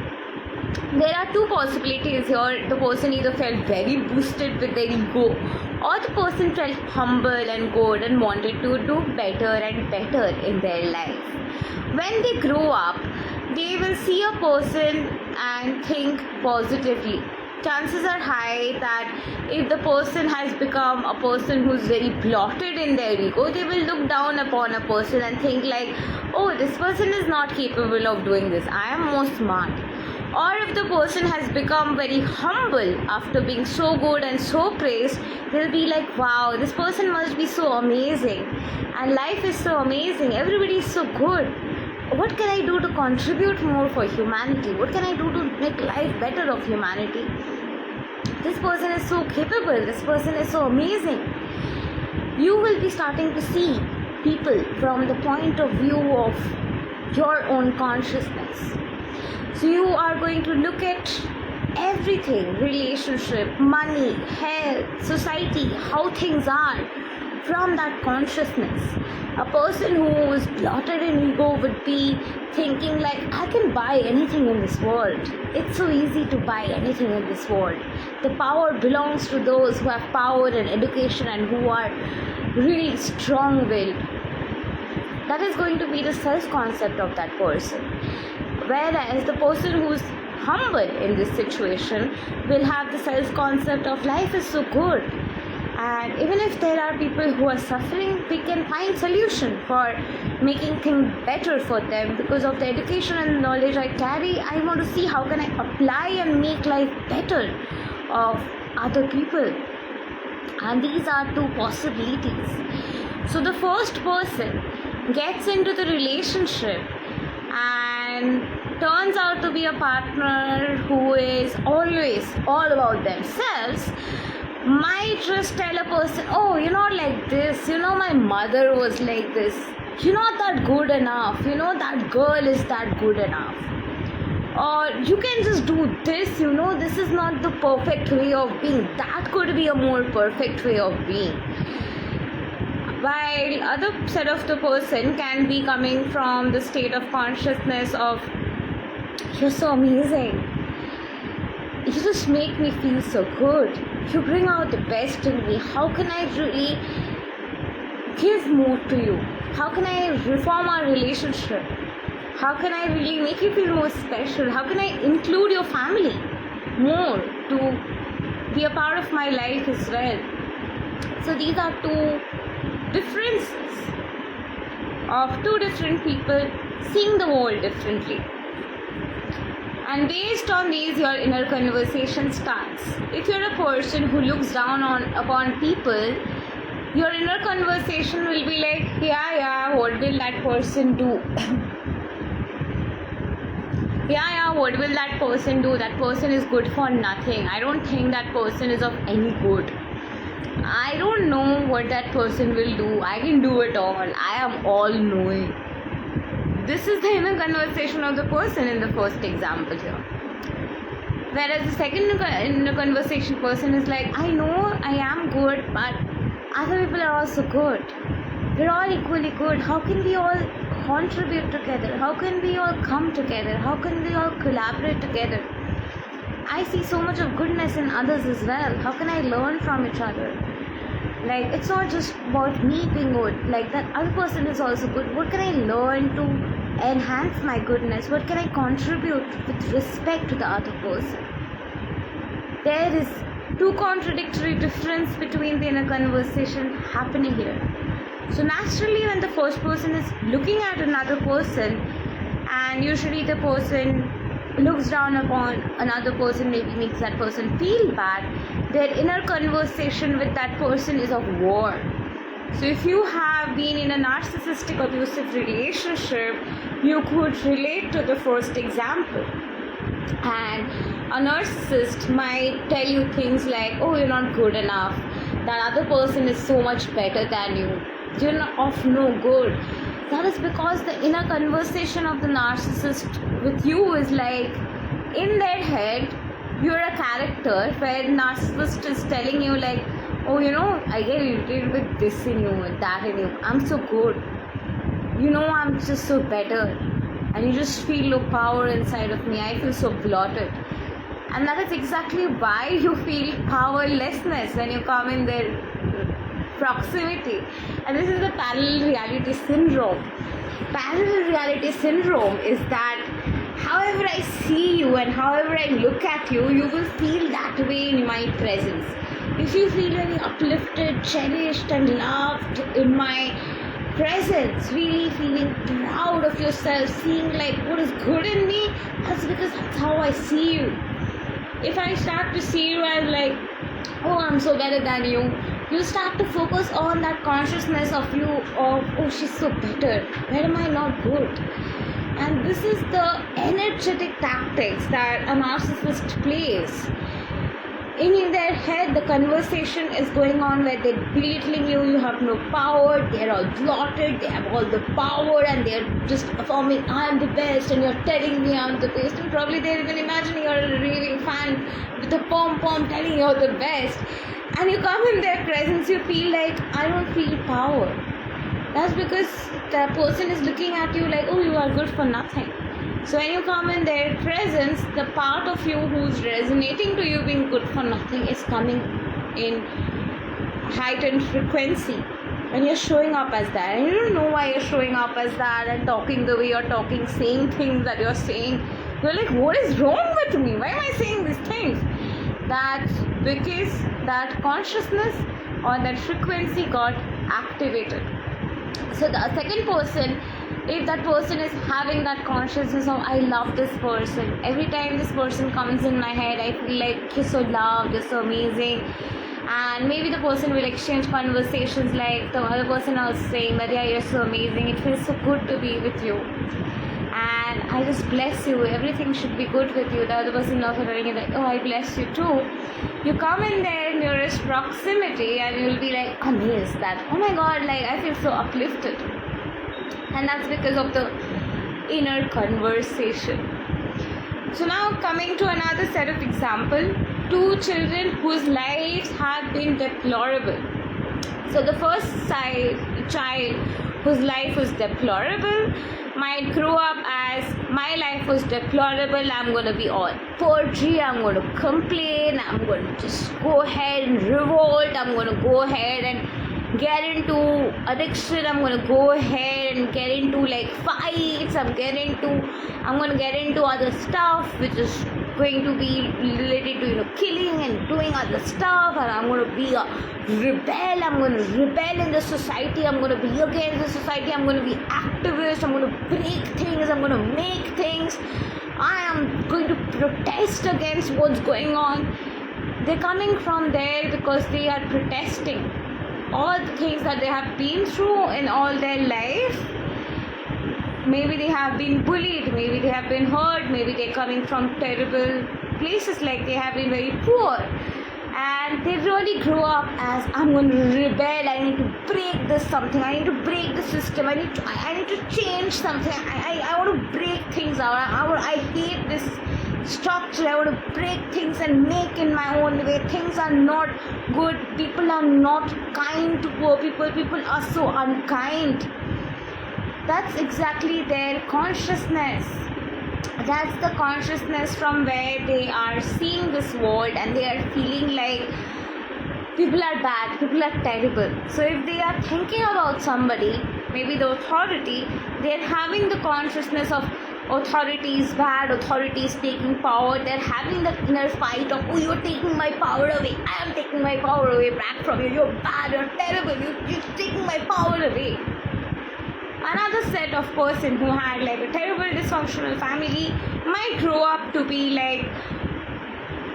There are two possibilities here. The person either felt very boosted with their ego, or the person felt humble and good and wanted to do better and better in their life. When they grow up, they will see a person and think positively. Chances are high that if the person has become a person who's very bloated in their ego, they will look down upon a person and think like, oh, this person is not capable of doing this, I am more smart. Or if the person has become very humble after being so good and so praised, they'll be like, wow, this person must be so amazing and life is so amazing, everybody is so good. What can I do to contribute more for humanity? What can I do to make life better of humanity? This person is so capable, this person is so amazing. You will be starting to see people from the point of view of your own consciousness. So you are going to look at everything, relationship, money, health, society, how things are from that consciousness. A person who is bloated in ego would be thinking like, I can buy anything in this world. It's so easy to buy anything in this world. The power belongs to those who have power and education and who are really strong-willed. That is going to be the self-concept of that person. Whereas the person who's humble in this situation will have the self-concept of life is so good. And even if there are people who are suffering, we can find solution for making things better for them. Because of the education and knowledge I carry, I want to see how can I apply and make life better of other people. And these are two possibilities. So the first person gets into the relationship and turns out to be a partner who is always all about themselves, might just tell a person, oh, you're not like this, my mother was like this, you're not that good enough, that girl is that good enough, or you can just do this, this is not the perfect way of being, that could be a more perfect way of being. While other side of the person can be coming from the state of consciousness of, you're so amazing, you just make me feel so good, you bring out the best in me, how can I really give more to you, how can I reform our relationship, how can I really make you feel more special, how can I include your family more to be a part of my life as well. So these are two differences of two different people seeing the world differently. And based on these, your inner conversation starts. If you're a person who looks down upon people, your inner conversation will be like, yeah, what will that person do? yeah, what will that person do? That person is good for nothing. I don't think that person is of any good. I don't know what that person will do. I can do it all. I am all knowing. This is the inner conversation of the person in the first example here. Whereas the second inner conversation person is like, I know I am good, but other people are also good. We're all equally good. How can we all contribute together? How can we all come together? How can we all collaborate together? I see so much of goodness in others as well. How can I learn from each other? Like, it's not just about me being good. Like, that other person is also good. What can I learn to enhance my goodness? What can I contribute with respect to the other person? There is two contradictory difference between the inner conversation happening here. So naturally, when the first person is looking at another person, and usually the person looks down upon another person, maybe makes that person feel bad, their inner conversation with that person is of war. So if you have been in a narcissistic abusive relationship, you could relate to the first example. And a narcissist might tell you things like, oh, you're not good enough, that other person is so much better than you, you're not of no good. That is because the inner conversation of the narcissist with you is like, in their head, you're a character where narcissist is telling you like, oh, I get irritated with this in you and that in you. I'm so good. I'm just so better. And you just feel no power inside of me. I feel so bloated. And that is exactly why you feel powerlessness when you come in their proximity. And this is the parallel reality syndrome. Parallel reality syndrome is that however I see you and however I look at you, you will feel that way in my presence. If you feel very uplifted, cherished and loved in my presence, really feeling proud of yourself, seeing like what is good in me, that's because that's how I see you. If I start to see you as like, oh, I'm so better than you, you start to focus on that consciousness of you, of, oh, she's so better, where am I not good? And this is the energetic tactics that a narcissist plays. In their head, the conversation is going on where they're belittling you, you have no power, they're all bloated, they have all the power and they're just affirming, I'm the best, and you're telling me I'm the best, and probably they're even imagining you're a raving fan with a pom-pom telling you're the best, and you come in their presence, you feel like, I don't feel power. That's because the person is looking at you like, oh, you are good for nothing. So when you come in their presence, the part of you who's resonating to you being good for nothing is coming in heightened frequency. When you're showing up as that, and you don't know why you're showing up as that and talking the way you're talking, saying things that you're saying, You're like, what is wrong with me? Why am I saying these things? That's because that consciousness or that frequency got activated. So the second person, if that person is having that consciousness of I love this person, every time this person comes in my head I feel like you're so loved, you're so amazing. And maybe the person will exchange conversations like the other person was saying that yeah, you're so amazing, it feels so good to be with you, and I just bless you, everything should be good with you. The other person also telling you like, oh, I bless you too. You come in their nearest proximity and you'll be like amazed that, oh my god, like I feel so uplifted. And that's because of the inner conversation. So now coming to another set of example, two children whose lives have been deplorable. So the first child whose life was deplorable might grow up as my life was deplorable, I'm going to be all purgy, I'm going to complain, I'm going to just go ahead and revolt, I'm going to go ahead and get into addiction, I'm going to go ahead and get into like fights, I'm going to get into other stuff which is going to be related to killing and doing other stuff, and I'm going to be a rebel, I'm going to rebel in the society, I'm going to be against the society, I'm going to be activist, I'm going to break things, I'm going to make things, I am going to protest against what's going on. They're coming from there because they are protesting all the things that they have been through in all their life. Maybe they have been bullied, maybe they have been hurt, maybe they're coming from terrible places, like they have been very poor, and they really grow up as I'm going to rebel, I need to break this something, I need to break the system, I need to change something, I want to break things out, I hate this structure, I want to break things and make in my own way. Things are not good, people are not kind to poor people, people are so unkind. That's exactly their consciousness. That's the consciousness from where they are seeing this world, and they are feeling like people are bad, people are terrible. So if they are thinking about somebody, maybe the authority, they are having the consciousness of authority is bad, authority is taking power. They're having the inner fight of, oh, you're taking my power away, I am taking my power away back from you, you're bad, you're terrible, you're taking my power away. Another set of person who had like a terrible dysfunctional family might grow up to be like,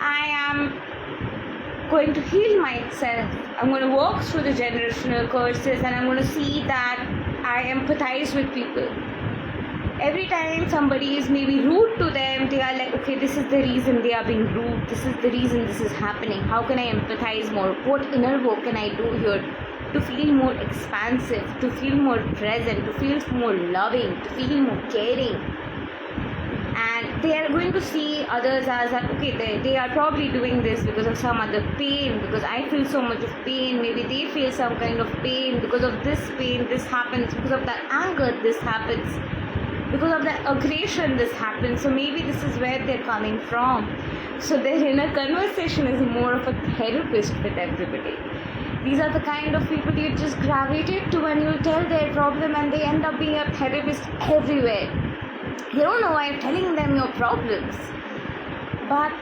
I am going to heal myself, I'm going to walk through the generational curses, and I'm going to see that I empathize with people. Every time somebody is maybe rude to them, they are like, okay, this is the reason they are being rude, this is the reason this is happening, how can I empathize more, what inner work can I do here to feel more expansive, to feel more present, to feel more loving, to feel more caring. And they are going to see others as that, okay, they are probably doing this because of some other pain, because I feel so much of pain, maybe they feel some kind of pain, because of this pain this happens, because of that anger this happens, because of that aggression this happens. So maybe this is where they're coming from. So their inner conversation is more of a therapist with everybody. These are the kind of people you just gravitate to, and you tell their problem, and they end up being a therapist everywhere. You don't know why you're telling them your problems, but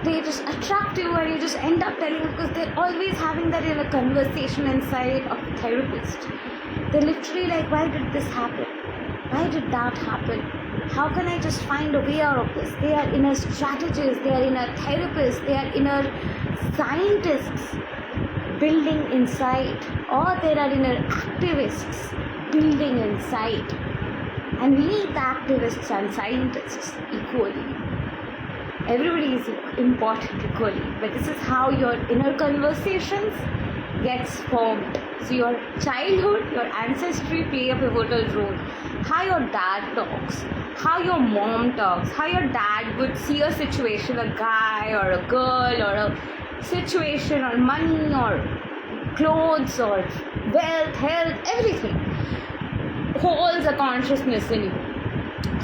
they just attract you, and you just end up telling, because they're always having that inner conversation inside of a therapist. They're literally like, why did this happen? Why did that happen? How can I just find a way out of this? They are inner strategists, they are inner therapists, they are inner scientists building inside, or there are inner activists building inside. And we need the activists and scientists equally. Everybody is important equally, but this is how your inner conversations gets formed. So your childhood, your ancestry play a pivotal role. How your dad talks, how your mom talks, how your dad would see a situation, a guy or a girl or a situation or money or clothes or wealth, health, everything holds a consciousness in you.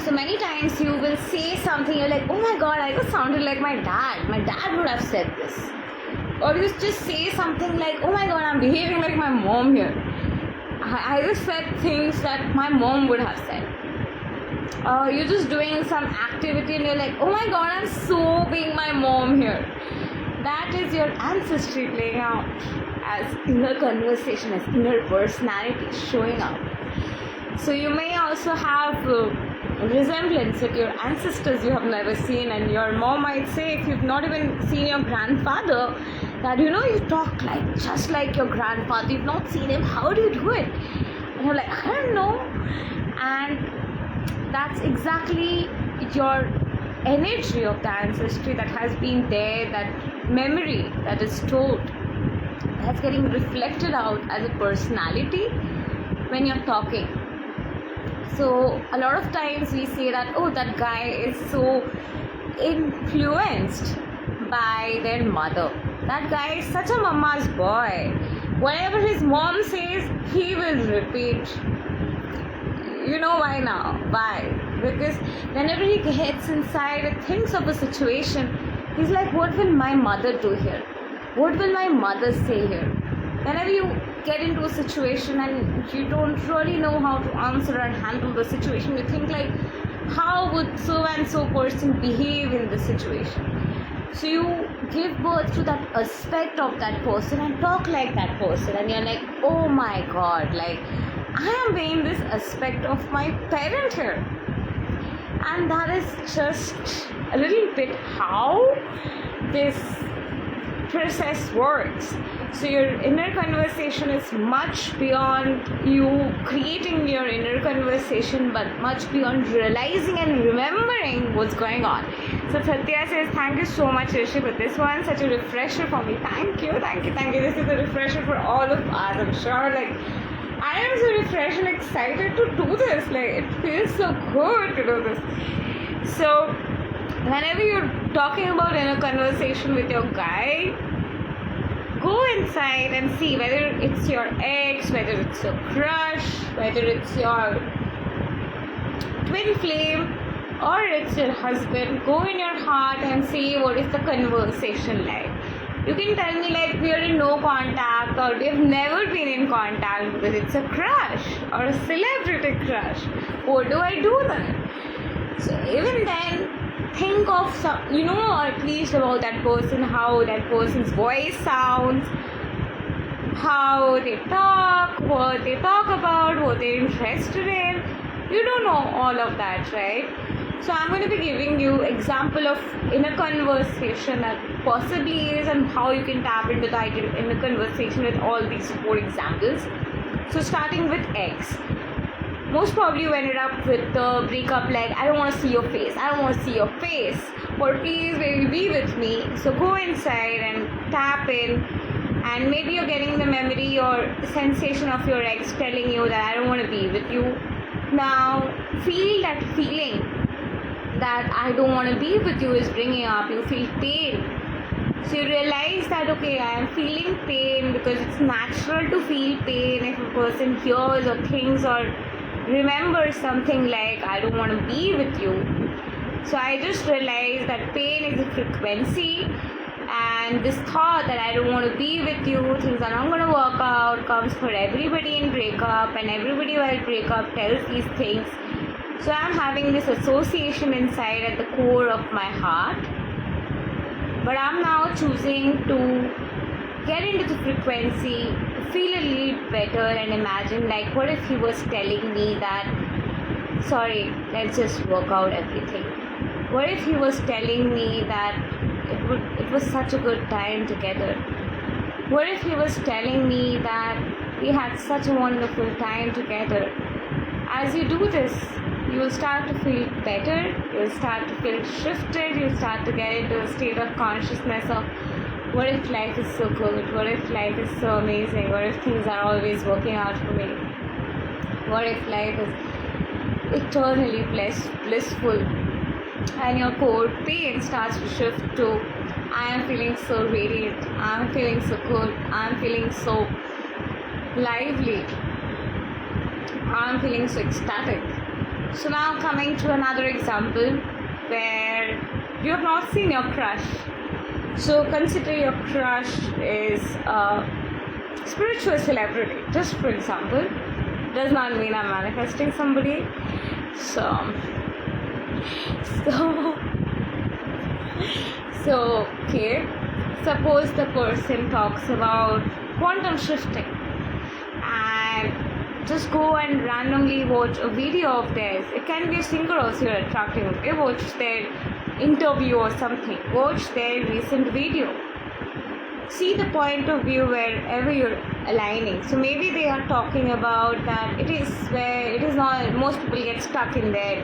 So many times you will say something, you're like, oh my god, I just sounded like my dad would have said this. Or you just say something like, oh my god, I'm behaving like my mom here, I just said things that my mom would have said. you're just doing some activity and you're like, oh my god, I'm so being my mom here. That is your ancestry playing out as inner conversation, as inner personality showing up. So you may also have resemblance with your ancestors you have never seen, and your mom might say, if you've not even seen your grandfather, that you talk like just like your grandfather, you've not seen him, how do you do it? And you're like, I don't know. And that's exactly your energy of the ancestry that has been there, that memory that is stored, that's getting reflected out as a personality when you're talking. So a lot of times we say that, oh, that guy is so influenced by their mother. That guy is such a mama's boy. Whatever his mom says, he will repeat. You know why now? Why? Because whenever he gets inside and thinks of a situation, he's like, what will my mother do here? What will my mother say here? Whenever you get into a situation and you don't really know how to answer and handle the situation, you think like, how would so and so person behave in this situation? So you give birth to that aspect of that person and talk like that person, and you're like, oh my god, like I am being this aspect of my parent here. And that is just a little bit how this process works. So your inner conversation is much beyond you creating your inner conversation, but much beyond realizing and remembering what's going on. So Satya says, thank you so much, Rishi, for this one. Such a refresher for me. Thank you. This is a refresher for all of us, I'm sure. Like, I am so refreshed and excited to do this. Like, it feels so good to do this. So whenever you're talking about inner conversation with your guy, go inside and see whether it's your ex, whether it's your crush, whether it's your twin flame, or it's your husband. Go in your heart and see what is the conversation like. You can tell me like we are in no contact, or we have never been in contact because it's a crush or a celebrity crush. What do I do then? So even then, think of some, or at least about that person, how that person's voice sounds, how they talk, what they talk about, what they're interested in. You don't know all of that, right? So I'm going to be giving you example of inner conversation that possibly is, and how you can tap into the inner conversation with all these 4 examples. So starting with X. Most probably you ended up with the breakup like, I don't want to see your face, or please baby be with me. So go inside and tap in, and maybe you're getting the memory or sensation of your ex telling you that I don't want to be with you. Now feel that feeling that I don't want to be with you is bringing up. You feel pain. So you realize that, okay, I am feeling pain, because it's natural to feel pain if a person hears or thinks or remember something like I don't want to be with you. So I just realized that pain is a frequency, and this thought that I don't want to be with you, things are not going to work out, comes for everybody in breakup, and everybody while breakup tells these things. So I'm having this association inside at the core of my heart, but I'm now choosing to get into the frequency, feel a little better, and imagine like, what if he was telling me that, sorry, let's just work out everything. What if he was telling me that it was such a good time together? What if he was telling me that we had such a wonderful time together? As you do this, you will start to feel better, you will start to feel shifted, you will start to get into a state of consciousness of, what if life is so good? What if life is so amazing? What if things are always working out for me? What if life is eternally blissful? And your core pain starts to shift to, I am feeling so radiant, I am feeling so good, I am feeling so lively, I am feeling so ecstatic. So now coming to another example where you have not seen your crush. So consider your crush is a spiritual celebrity, just for example. Does not mean I'm manifesting somebody. So So, okay, suppose the person talks about quantum shifting and just go and randomly watch a video of theirs. It can be a singer also you're attracting. Okay, watch their interview or something. Watch their recent video. See the point of view wherever you're aligning. So maybe they are talking about that it is not, most people get stuck in their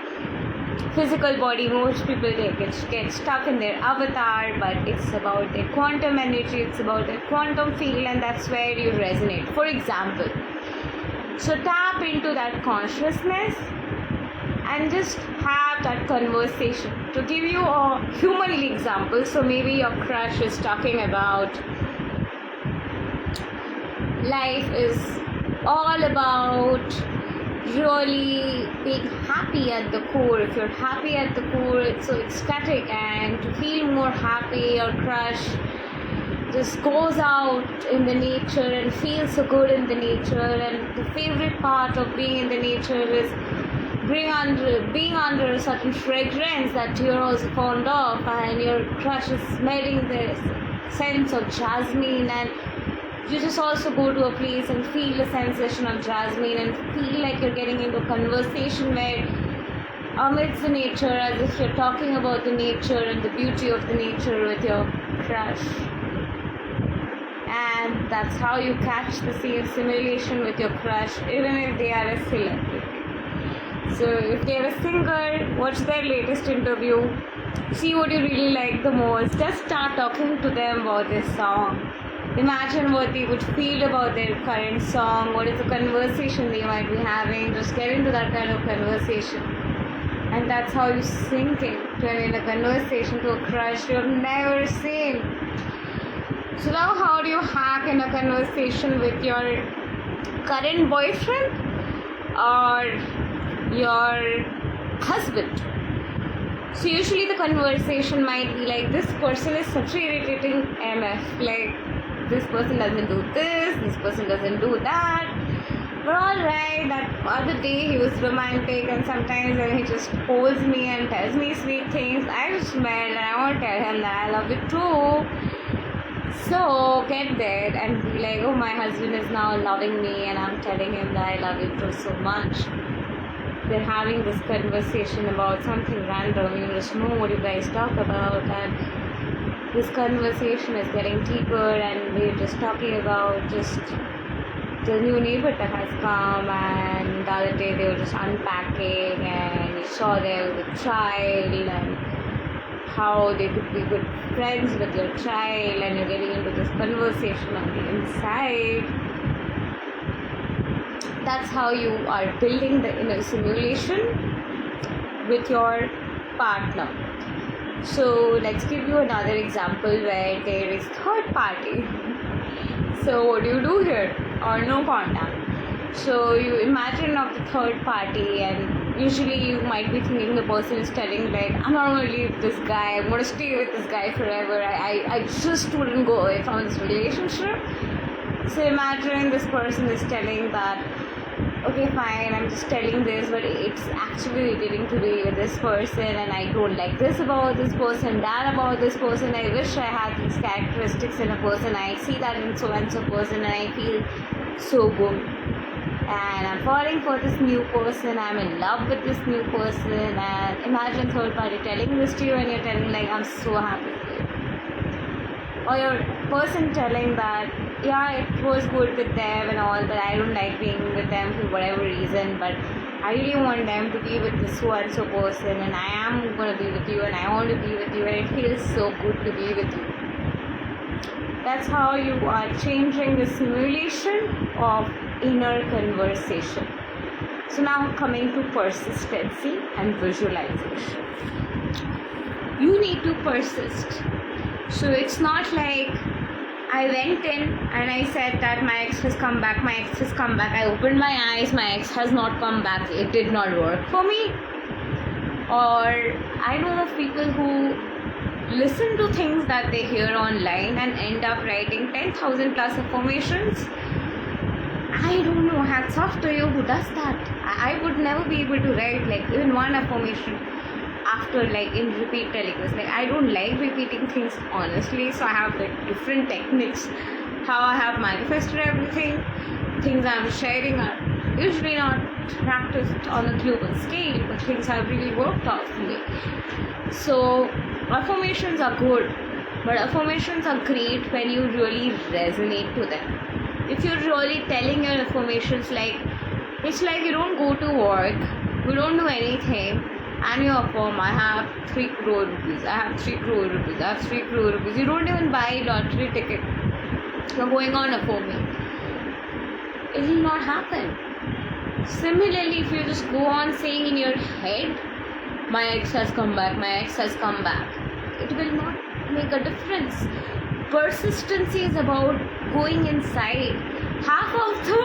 physical body, most people get stuck in their avatar, but it's about their quantum energy, it's about their quantum field, and that's where you resonate. For example, so tap into that consciousness and just have that conversation. To give you a humanly example, so maybe your crush is talking about life is all about really being happy at the core. If you're happy at the core, it's so ecstatic, and to feel more happy, your crush just goes out in the nature and feels so good in the nature. And the favorite part of being in the nature is being under a certain fragrance that you're also fond of, and your crush is smelling the sense of jasmine, and you just also go to a place and feel the sensation of jasmine and feel like you're getting into a conversation where amidst the nature, as if you're talking about the nature and the beauty of the nature with your crush. And that's how you catch the same simulation with your crush, even if they are a celebrity. So if they're a singer, watch their latest interview, see what you really like the most, just start talking to them about this song. Imagine what they would feel about their current song, what is the conversation they might be having, just get into that kind of conversation. And that's how you sink in a conversation to a crush you've never seen. So now how do you hack in a conversation with your current boyfriend or your husband? So usually the conversation might be like, this person is such an irritating MF, like this person doesn't do this person doesn't do that. But alright, that other day he was romantic, and sometimes when he just holds me and tells me sweet things, I just smile and I want to tell him that I love you too. So get there and be like, oh, my husband is now loving me and I'm telling him that I love you too so much. They're having this conversation about something random, you just know what you guys talk about, and this conversation is getting deeper, and we're just talking about just the new neighbor that has come, and the other day they were just unpacking and you saw there was a child and how they could be good friends with your child, and you're getting into this conversation on the inside. That's how you are building the inner simulation with your partner. So let's give you another example where there is third party. So what do you do here? Or no contact. So you imagine of the third party, and usually you might be thinking the person is telling like, I'm not going to leave this guy, I'm going to stay with this guy forever, I just wouldn't go away from this relationship. So imagine this person is telling that, okay fine, I'm just telling this, but it's actually irritating to be with this person, and I don't like this about this person, that about this person, I wish I had these characteristics in a person, I see that in so and so person and I feel so good, and I'm falling for this new person, I'm in love with this new person. And imagine third party telling this to you, and you're telling like, I'm so happy for you. Or your person telling that, yeah, it was good with them and all, but I don't like being with them for whatever reason, but I really want them to be with this so and so person, and I am going to be with you, and I want to be with you, and it feels so good to be with you. That's how you are changing the simulation of inner conversation. So now coming to persistency and visualization. You need to persist. So it's not like I went in and I said that my ex has come back, I opened my eyes, my ex has not come back, it did not work for me. Or I know of people who listen to things that they hear online and end up writing 10,000 plus affirmations. I don't know, hats off to you who does that. I would never be able to write like even one affirmation. after, like in repeat telegrams. Like I don't like repeating things honestly, so I have like different techniques how I have manifested everything. Things I'm sharing are usually not practiced on a global scale, but things have really worked out for me. So affirmations are good, but affirmations are great when you really resonate to them. If you're really telling your affirmations, like it's like you don't go to work, you don't do anything, and you affirm, I have 3 crore rupees, I have 3 crore rupees, I have 3 crore rupees. You don't even buy a lottery ticket. You're going on affirming. It will not happen. Similarly, if you just go on saying in your head, my ex has come back, my ex has come back, it will not make a difference. Persistency is about going inside. Half of the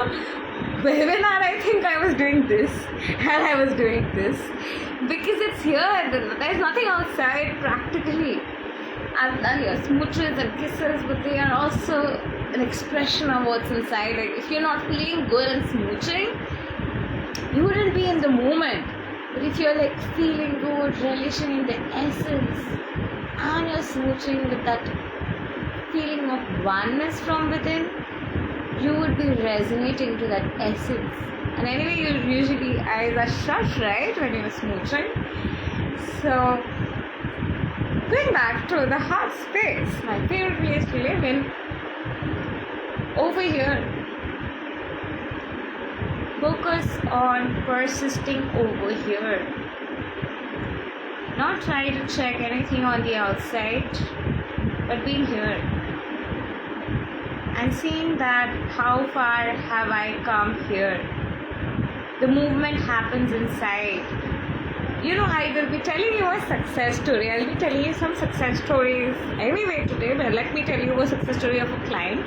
webinar, I think I was doing this and I was doing this because it's here. There's nothing outside practically. I've done your smooches and kisses, but they are also an expression of what's inside. Like if you're not feeling good and smooching, you wouldn't be in the moment. But if you're like feeling good, relishing in the essence, and you're smooching with that feeling of oneness from within, you would be resonating to that essence. And anyway, usually eyes are shut, right, when you're smooching. So going back to the heart space, my favorite place to live in, over here, focus on persisting over here. Not try to check anything on the outside, but being here and seeing that how far have I come here. The movement happens inside. You know, I will be telling you a success story. I'll be telling you some success stories anyway today, but let me tell you a success story of a client.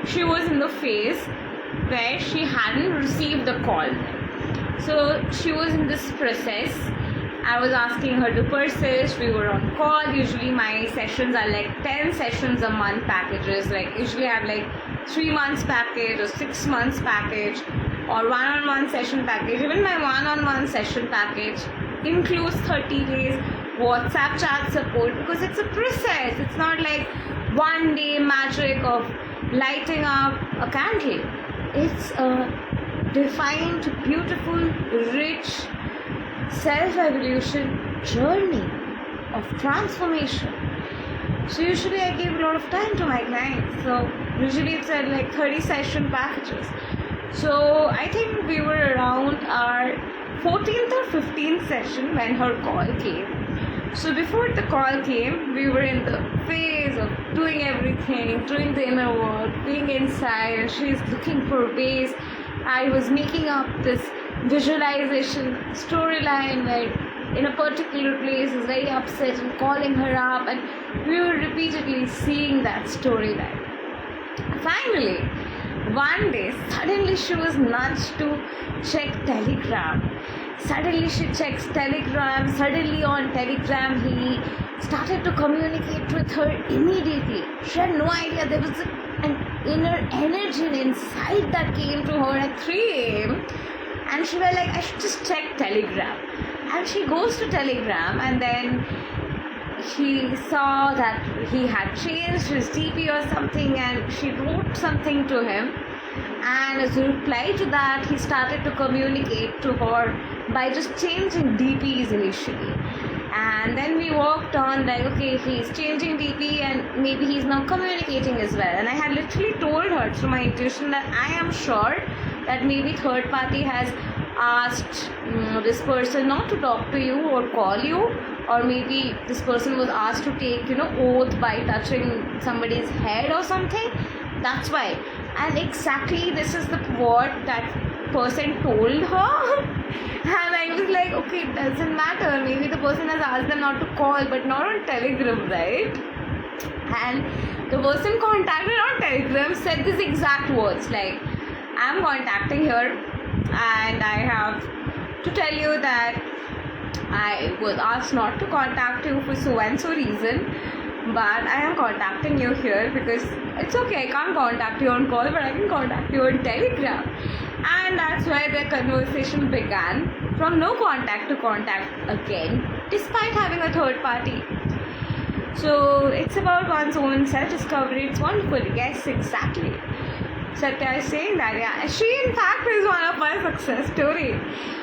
She was in the phase where she hadn't received the call. So she was in this process. I was asking her to persist. We were on call. Usually my sessions are like 10 sessions a month packages. Like usually I have like 3 months package or 6 months package or one-on-one session package. Even my one-on-one session package includes 30 days WhatsApp chat support because it's a process. It's not like one day magic of lighting up a candle. It's a defined, beautiful, rich self-evolution journey of transformation. So usually I give a lot of time to my clients. So usually it's at like 30 session packages. So I think we were around our 14th or 15th session when her call came. So before the call came, we were in the phase of doing everything, doing the inner work, being inside, and she's looking for ways. I was making up this visualization storyline where in a particular place is very upset and calling her up, and we were repeatedly seeing that storyline. Finally, one day, suddenly she was nudged to check Telegram. Suddenly she checks Telegram. Suddenly on Telegram he started to communicate with her immediately. She had no idea there was an inner energy inside that came to her at 3 a.m. And she was like, I should just check Telegram. And she goes to Telegram, and then she saw that he had changed his DP or something, and she wrote something to him. And as a reply to that, he started to communicate to her by just changing DPs initially. And then we worked on like, okay, he's changing DP and maybe he's now communicating as well. And I had literally told her through my intuition that I am sure that maybe third party has asked this person not to talk to you or call you, or maybe this person was asked to take oath by touching somebody's head or something. That's why. And exactly this is what that person told her. And I was like, okay, it doesn't matter, maybe the person has asked them not to call, but not on Telegram, right? And the person contacted on Telegram said these exact words like, I'm contacting here and I have to tell you that I was asked not to contact you for so and so reason, but I am contacting you here because it's okay, I can't contact you on call, but I can contact you on Telegram. And that's why the conversation began from no contact to contact again. despite having a third party. So it's about one's own self-discovery. It's wonderful. Yes, exactly. Satya is saying that, yeah. She in fact is one of my success story.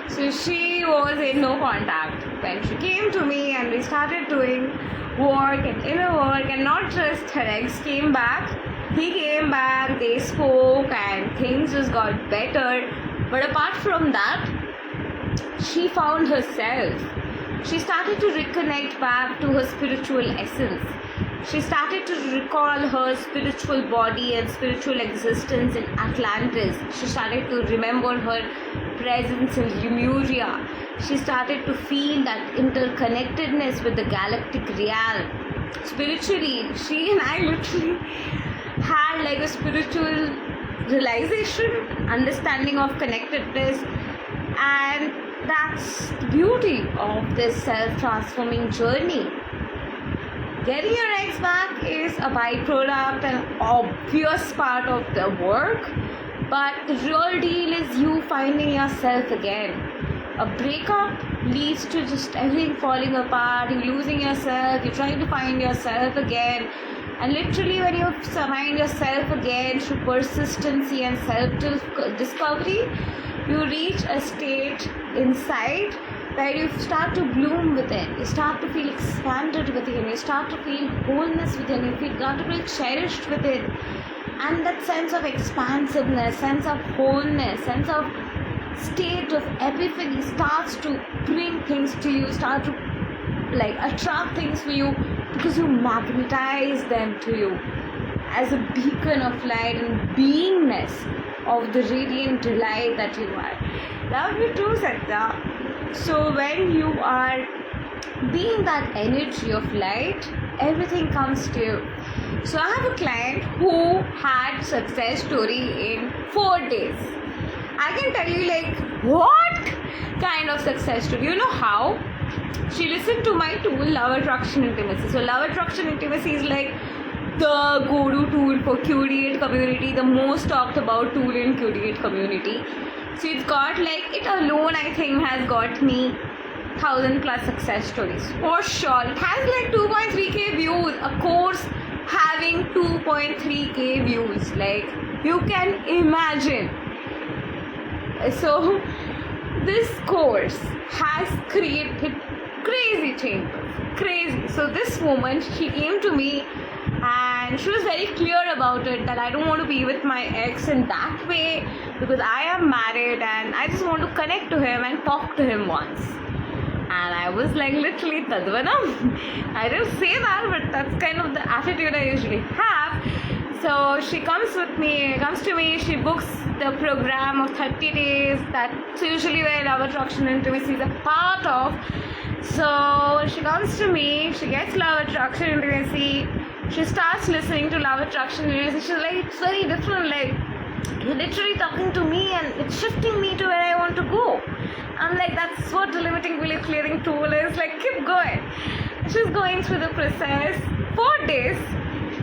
So she was in no contact when she came to me and we started doing work and inner work, and not just her ex came back, he came back, they spoke and things just got better. But apart from that, she found herself. She started to reconnect back to her spiritual essence. She started to recall her spiritual body and spiritual existence in Atlantis. She started to remember her presence in Lemuria. She started to feel that interconnectedness with the galactic realm. Spiritually, she and I literally had like a spiritual realization, understanding of connectedness, and that's the beauty of this self-transforming journey. Getting your ex back is a byproduct and obvious part of the work, but the real deal is you finding yourself again. A breakup leads to just everything falling apart, you losing yourself, you're trying to find yourself again, and literally when you find yourself again through persistency and self-discovery, you reach a state inside where you start to bloom within, you start to feel expanded within, you start to feel wholeness within, you start to feel cherished within, and that sense of expansiveness, sense of wholeness, sense of state of epiphany starts to bring things to you, start to like attract things for you, because you magnetize them to you as a beacon of light and beingness of the radiant light that you are. That would be true, Satya. So when you are being that energy of light, everything comes to you. So I have a client who had success story in 4 days. I can tell you like what kind of success story. You know how? She listened to my tool, Love Attraction Intimacy. So Love Attraction Intimacy is like the go-to tool for Q8 community, the most talked about tool in Q8 community. So it's got like, it alone I think has got me 1,000+ success stories for sure. It has like 2.3k views. A course having 2.3k views, like you can imagine. So this course has created crazy changes, crazy. So this woman, she came to me and she was very clear about it, that I don't want to be with my ex in that way because I am married and I just want to connect to him and talk to him once. And I was like literally tadvanam. I didn't say that, but that's kind of the attitude I usually have. So she comes to me, she books the program of 30 days. That's usually where Love Attraction Intimacy is a part of. So she comes to me, she gets Love Attraction Intimacy, she starts listening to Love Attraction Intimacy. She's like, it's very different, like you're literally talking to me and it's shifting me to where I want to go. I'm like, that's what the limiting belief clearing tool is, like keep going. She's going through the process. 4 days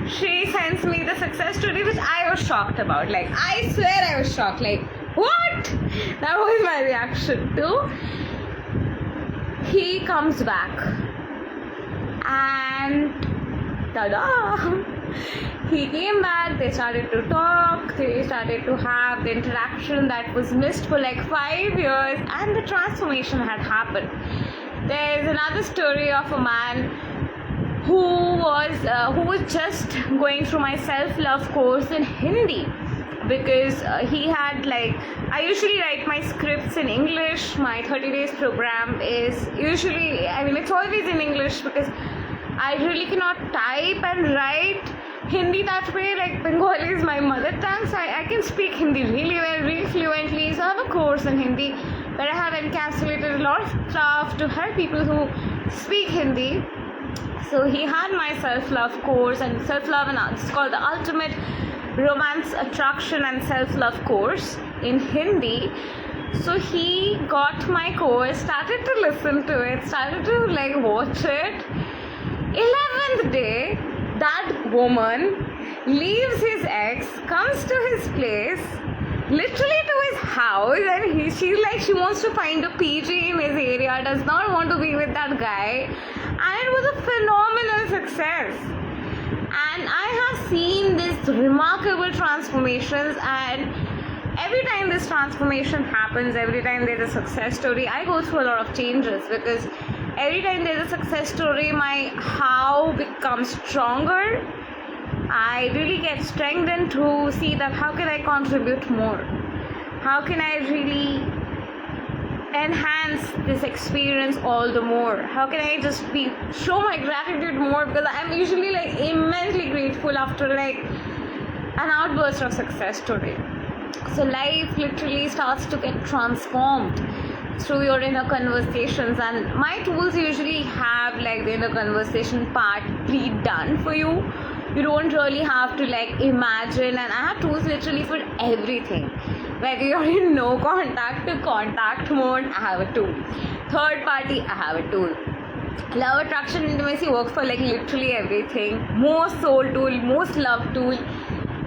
she sends me the success story, which I was shocked about. Like I swear I was shocked, like what? That was my reaction too. He comes back and ta-da! He came back, they started to talk, they started to have the interaction that was missed for like 5 years, and the transformation had happened. There's another story of a man who was just going through my self-love course in Hindi, because he had like, I usually write my scripts in English. My 30 days program is usually, it's always in English because I really cannot type and write Hindi that way. Like Bengali is my mother tongue, so I can speak Hindi really well, really fluently. So I have a course in Hindi where I have encapsulated a lot of stuff to help people who speak Hindi. So he had my self-love course, and self-love, and it's called the Ultimate Romance, Attraction and Self-Love course in Hindi. So he got my course, started to listen to it, started to like watch it. 11th day, that woman leaves his ex, comes to his place, literally to his house, and she's like, she wants to find a PG in his area, does not want to be with that guy, and it was a phenomenal success. And I have seen these remarkable transformations, and every time this transformation happens, every time there's a success story, I go through a lot of changes, because every time there's a success story, my how becomes stronger. I really get strengthened to see that how can I contribute more? How can I really enhance this experience all the more? How can I just show my gratitude more? Because I'm usually like immensely grateful after like an outburst of success story. So life literally starts to get transformed through your inner conversations, and my tools usually have like the inner conversation part pre-done for you. You don't really have to like imagine, and I have tools literally for everything. Whether you're in no contact to contact mode, I have a tool. Third party, I have a tool. Love attraction intimacy works for like literally everything. Most soul tool, most love tool.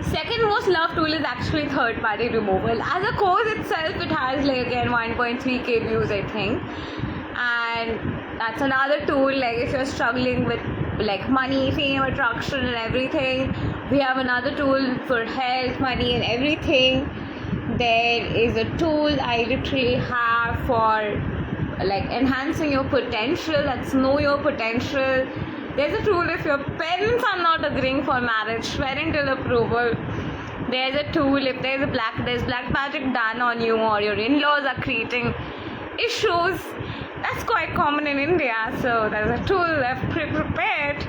Second most love tool is actually third party removal. As a course itself, it has like again 1.3k views, I think. And that's another tool. Like if you're struggling with like money, fame, attraction and everything, we have another tool for health, money and everything. There is a tool I literally have for like enhancing your potential. That's know your potential. There's a tool if your parents are not agreeing for marriage, parental approval. There's a tool if there's black magic done on you, or your in-laws are creating issues. That's quite common in India. So there's a tool I've prepared.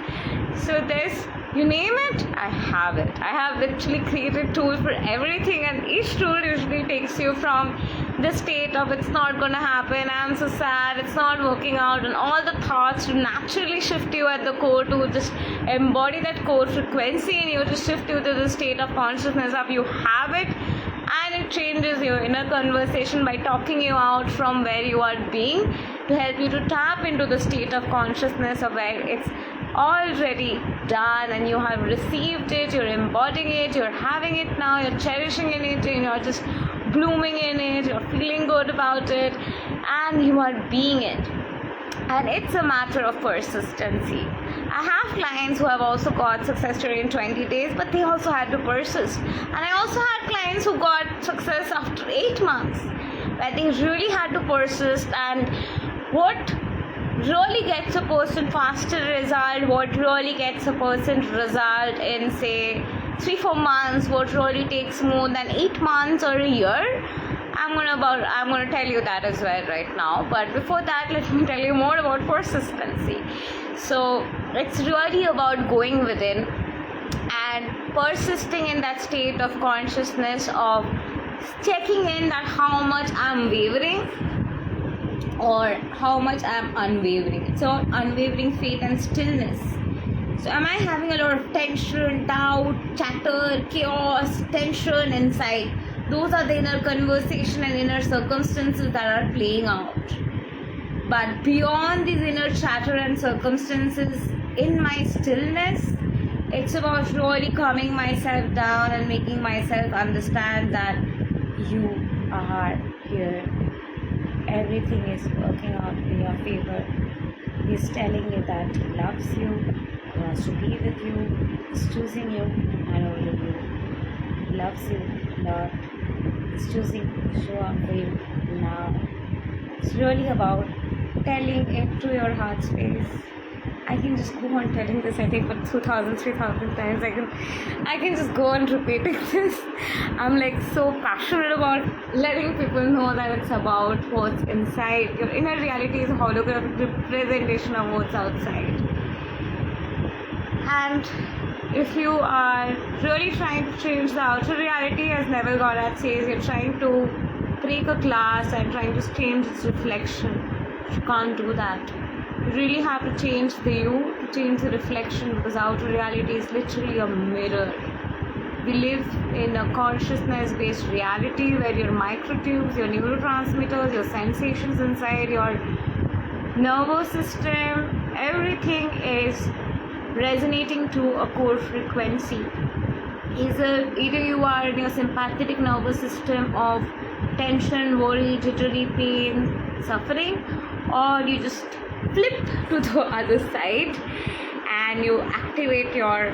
So there's, you name it, I have it. I have literally created tools for everything, and each tool usually takes you from the state of it's not gonna happen, I'm so sad, it's not working out, and all the thoughts to naturally shift you at the core to just embody that core frequency in you, to shift you to the state of consciousness of you have it, and it changes your inner conversation by talking you out from where you are being, to help you to tap into the state of consciousness of where it's already done and you have received it, you're embodying it, you're having it now, you're cherishing in it, and you're just blooming in it, you're feeling good about it, and you are being it. And it's a matter of persistency. I have clients who have also got success story in 20 days, but they also had to persist. And I also had clients who got success after 8 months, where they really had to persist. And what really gets a person faster result, what really gets a person result in say 3-4 months, what really takes more than 8 months or a year, I'm gonna tell you that as well right now. But before that, let me tell you more about persistency. So it's really about going within and persisting in that state of consciousness of checking in that how much I'm wavering or how much I'm unwavering. It's all unwavering faith and stillness. So am I having a lot of tension, doubt, chatter, chaos, tension inside? Those are the inner conversation and inner circumstances that are playing out. But beyond these inner chatter and circumstances, in my stillness, it's about really calming myself down and making myself understand that you are here. Everything is working out in your favor. He's telling you that he loves you, he wants to be with you, he's choosing you and only you. He loves you a lot. He's choosing to show up for you now. It's really about telling it to your heart space. I can just go on telling this, I think, for 2,000, 3,000 times. I can just go on repeating this. I'm like so passionate about letting people know that it's about what's inside. Your inner reality is a holographic representation of what's outside. And if you are really trying to change the outer reality, as Neville Goddard says, you're trying to break a glass and trying to change its reflection. You can't do that. You really have to change the you to change the reflection, because outer reality is literally a mirror. We live in a consciousness-based reality where your microtubes, your neurotransmitters, your sensations inside your nervous system, everything is resonating to a core frequency. Either you are in your sympathetic nervous system of tension, worry, jittery, pain, suffering, or you just flip to the other side and you activate your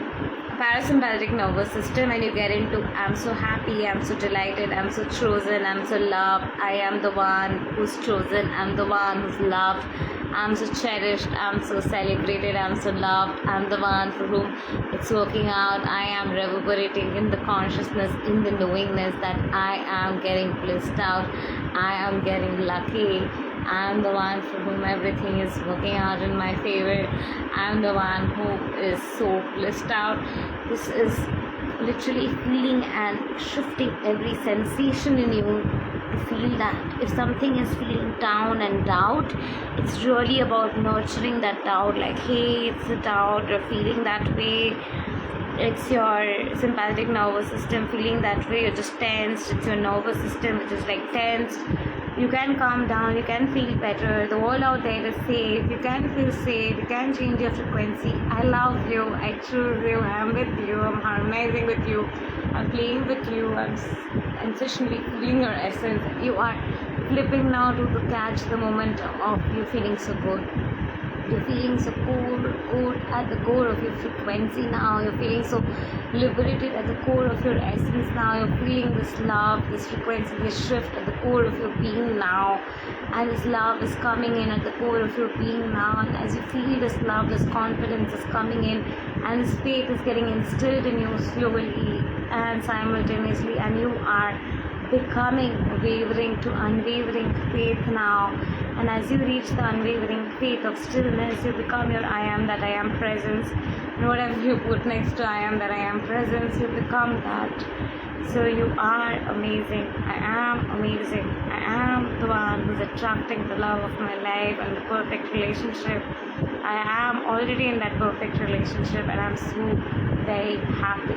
parasympathetic nervous system and you get into I'm so happy, I'm so delighted, I'm so chosen, I'm so loved, I am the one who's chosen, I'm the one who's loved, I'm so cherished, I'm so celebrated, I'm so loved, I'm the one for whom it's working out. I am reverberating in the consciousness, in the knowingness that I am getting blissed out, I am getting lucky, I'm the one for whom everything is working out in my favor, I'm the one who is so blissed out. This is literally feeling and shifting every sensation in you to feel that. If something is feeling down and doubt, it's really about nurturing that doubt, like, hey, it's a doubt, you're feeling that way. It's your sympathetic nervous system feeling that way, you're just tensed. It's your nervous system which is like tense. You can calm down, you can feel better. The world out there is safe, you can feel safe, you can change your frequency. I love you, I choose you, I'm with you, I'm harmonizing with you, I'm playing with you, I'm essentially feeling your essence. You are flipping now to catch the moment of you feeling so good. You're feeling so good at the core of your frequency now. You're feeling so liberated at the core of your essence now. You're feeling this love, this frequency, this shift at the core of your being now. And this love is coming in at the core of your being now. And as you feel this love, this confidence is coming in, and this faith is getting instilled in you slowly and simultaneously, and you are becoming wavering to unwavering faith now. And as you reach the unwavering faith of stillness, you become your I am that I am presence. And whatever you put next to I am that I am presence, you become that. So you are amazing. I am amazing. I am the one who's attracting the love of my life and the perfect relationship. I am already in that perfect relationship, and I'm so very happy.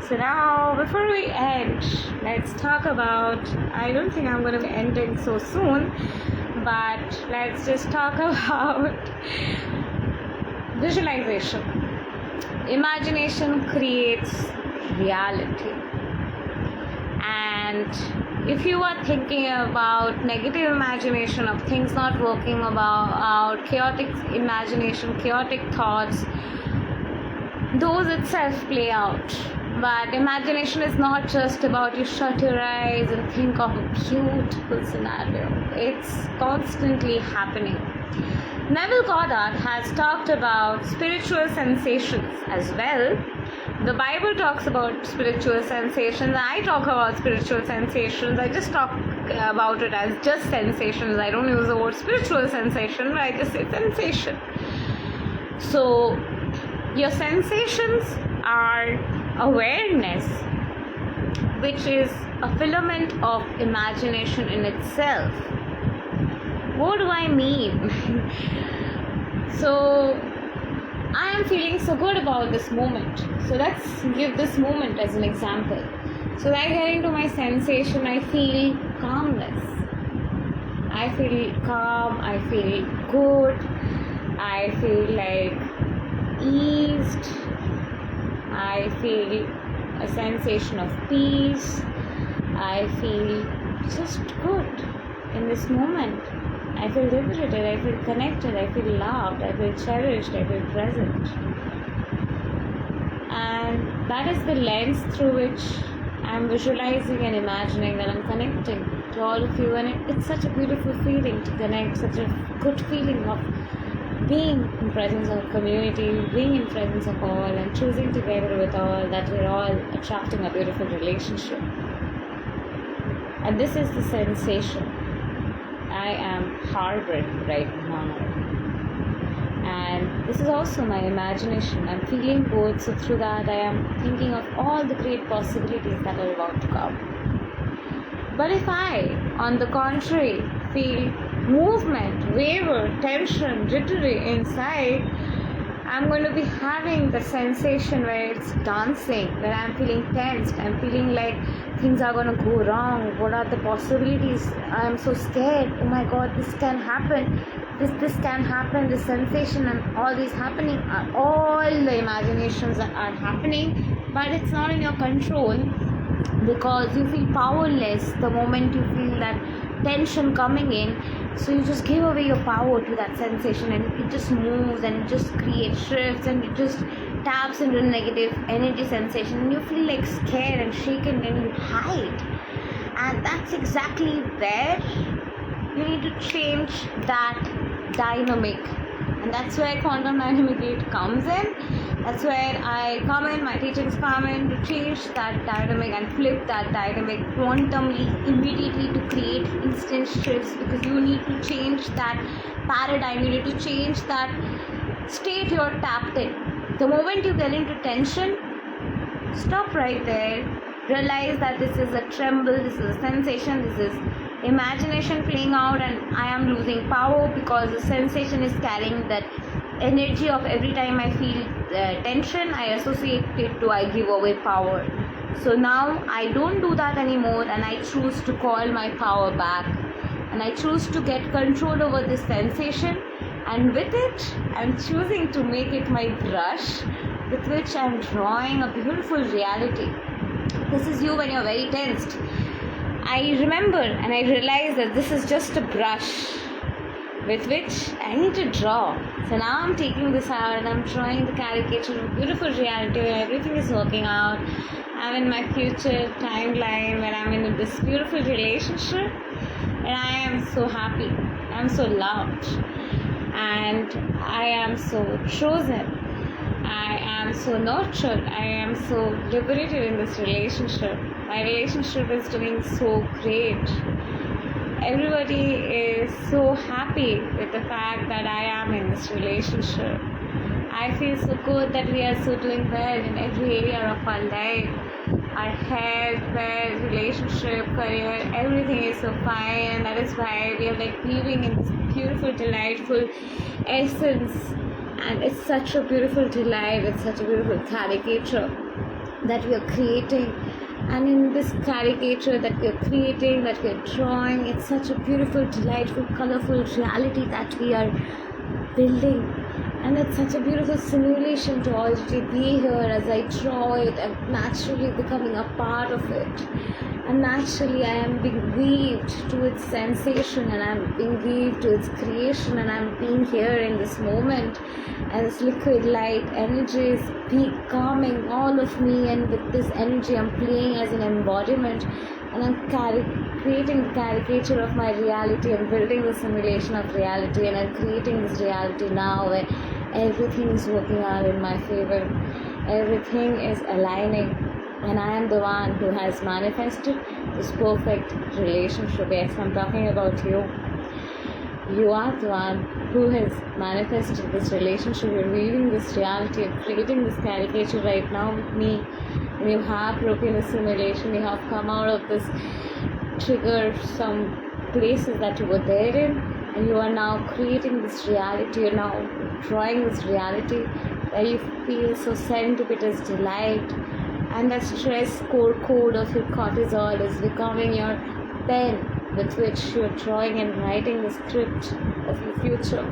So now, before we end, let's talk about, I don't think I'm going to be ending so soon, but let's just talk about visualization. Imagination creates reality. And if you are thinking about negative imagination of things not working about chaotic imagination, chaotic thoughts, those itself play out. But imagination is not just about you shut your eyes and think of a beautiful scenario. It's constantly happening. Neville Goddard has talked about spiritual sensations as well. The Bible talks about spiritual sensations. I talk about spiritual sensations. I just talk about it as just sensations. I don't use the word spiritual sensation, but I just say sensation. So your sensations are awareness, which is a filament of imagination in itself. What do I mean? So I am feeling so good about this moment. So let's give this moment as an example. So I get into my sensation, I feel calmness. I feel calm, I feel good, I feel like eased, I feel a sensation of peace, I feel just good in this moment. I feel liberated, I feel connected, I feel loved, I feel cherished, I feel present. And that is the lens through which I'm visualizing and imagining that I'm connecting to all of you. And it's such a beautiful feeling to connect, such a good feeling of being in presence of community, being in presence of all, and choosing together with all, that we're all attracting a beautiful relationship. And this is the sensation I am harboring right now. And this is also my imagination. I'm feeling good, so through that I am thinking of all the great possibilities that are about to come. But if I, on the contrary, feel movement, waver, tension, jittery inside, I'm going to be having the sensation where it's dancing, where I'm feeling tensed, I'm feeling like things are going to go wrong. What are the possibilities? I'm so scared. Oh my God, this can happen. This can happen. This sensation and all these happening are all the imaginations that are happening, but it's not in your control. because you feel powerless the moment you feel that tension coming in. So you just give away your power to that sensation, and it just moves and it just creates shifts, and it just taps into negative energy sensation, and you feel like scared and shaken and you hide. And that's exactly where you need to change that dynamic, and that's where quantum dynamic comes in. That's where I come in, my teachings come in to change that dynamic and flip that dynamic quantumly immediately to create instant shifts, because you need to change that paradigm, you need to change that state you're tapped in. The moment you get into tension, stop right there, realize that this is a tremble, this is a sensation, this is imagination playing out, and I am losing power because the sensation is carrying that energy of every time I feel tension, I associate it to I give away power. So now I don't do that anymore, and I choose to call my power back, and I choose to get control over this sensation, and with it I'm choosing to make it my brush with which I'm drawing a beautiful reality. This is you when you're very tensed. I remember and I realize that this is just a brush with which I need to draw. So now I'm taking this out and I'm drawing the caricature of beautiful reality where everything is working out. I'm in my future timeline where I'm in this beautiful relationship, and I am so happy. I'm so loved, and I am so chosen. I am so nurtured. I am so liberated in this relationship. My relationship is doing so great. Everybody is so happy with the fact that I am in this relationship. I feel so good that we are so doing well in every area of our life. Our health, wealth, relationship, career, everything is so fine, and that is why we are like weaving in this beautiful, delightful essence. And it's such a beautiful delight, it's such a beautiful caricature that we are creating. And in this caricature that we are creating, that we are drawing, it's such a beautiful, delightful, colorful reality that we are building. And it's such a beautiful simulation to already be here as I draw it and naturally becoming a part of it. And naturally I am being weaved to its sensation, and I'm being weaved to its creation, and I'm being here in this moment. And this liquid light energy is becoming all of me, and with this energy I'm playing as an embodiment, and I'm creating the caricature of my reality and building the simulation of reality, and I'm creating this reality now where everything is working out in my favor, everything is aligning, and I am the one who has manifested this perfect relationship. Yes, I'm talking about you. You are the one who has manifested this relationship. You're weaving this reality and creating this caricature right now with me. And you have broken the simulation. You have come out of this trigger, some places that you were there in, and you are now creating this reality. You're now drawing this reality where you feel so serendipitous delight, and that stress core code of your cortisol is becoming your pen with which you're drawing and writing the script of your future.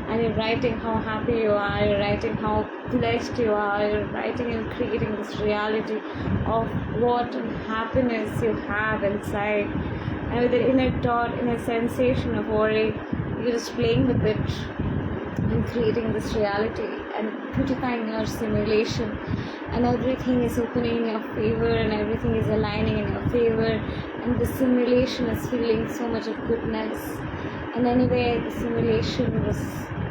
And you're writing how happy you are, you're writing how blessed you are, you're writing and creating this reality of what happiness you have inside. And with the inner thought, inner sensation of worry, you're just playing with it and creating this reality and beautifying your simulation, and everything is opening in your favor, and everything is aligning in your favor, and the simulation is feeling so much of goodness. And anyway, the simulation was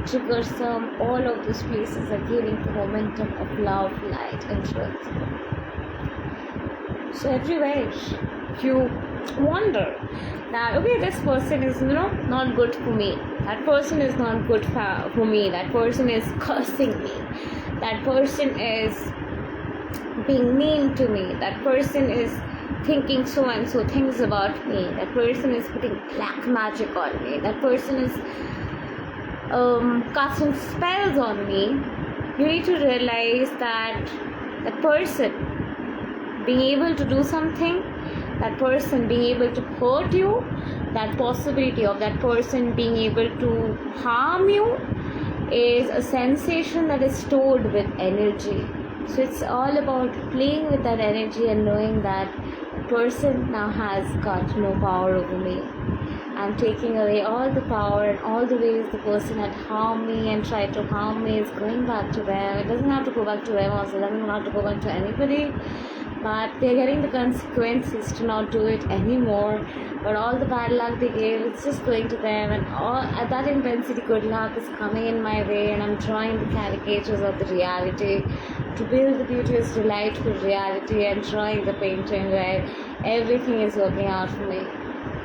triggersome. All of those places are giving the momentum of love, light, and truth. So everywhere you wonder that okay, this person is not good for me, that person is not good for me, that person is cursing me, that person is being mean to me, that person is thinking so and so things about me, that person is putting black magic on me, that person is casting spells on me. You need to realize that that person being able to do something, that person being able to hurt you, that possibility of that person being able to harm you is a sensation that is stored with energy. So it's all about playing with that energy and knowing that the person now has got no power over me. I'm taking away all the power, and all the ways the person had harmed me and tried to harm me is going back to them. It doesn't have to go back to them also, it doesn't have to go back to anybody, but they're getting the consequences to not do it anymore. But all the bad luck they gave, it's just going to them, and all at that intensity good luck is coming in my way, and I'm drawing the caricatures of the reality to build the beauteous delightful reality, and drawing the painting where everything is working out for me.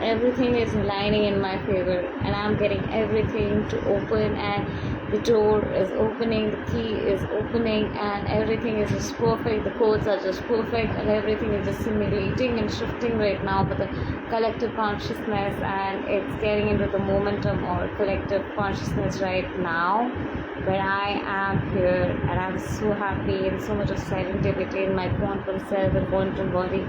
Everything is aligning in my favor, and I'm getting everything to open, and the door is opening, the key is opening, and everything is just perfect. The codes are just perfect, and everything is just simulating and shifting right now for the collective consciousness, and it's getting into the momentum or collective consciousness right now, where I am here, and I'm so happy, and so much of serendipity in my quantum self and quantum body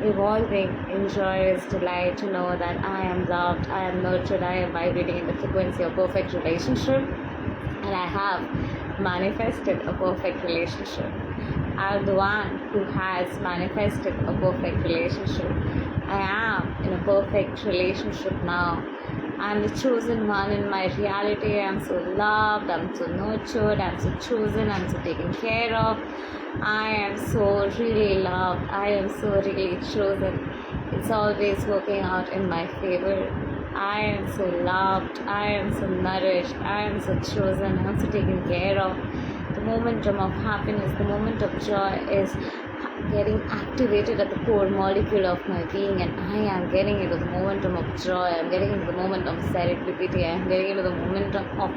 evolving in joyous delight to know that I am loved, I am nurtured, I am vibrating in the frequency of perfect relationship, and I have manifested a perfect relationship. I'm the one who has manifested a perfect relationship. I am in a perfect relationship now. I'm the chosen one in my reality. I'm so loved, I'm so nurtured, I'm so chosen, I'm so taken care of. I am so really loved, I am so really chosen. It's always working out in my favor. I am so loved, I am so nourished, I am so chosen, I am so taken care of. The momentum of happiness, the moment of joy is getting activated at the core molecule of my being, and I am getting into the momentum of joy, I'm getting into the moment of serendipity, I am getting into the momentum of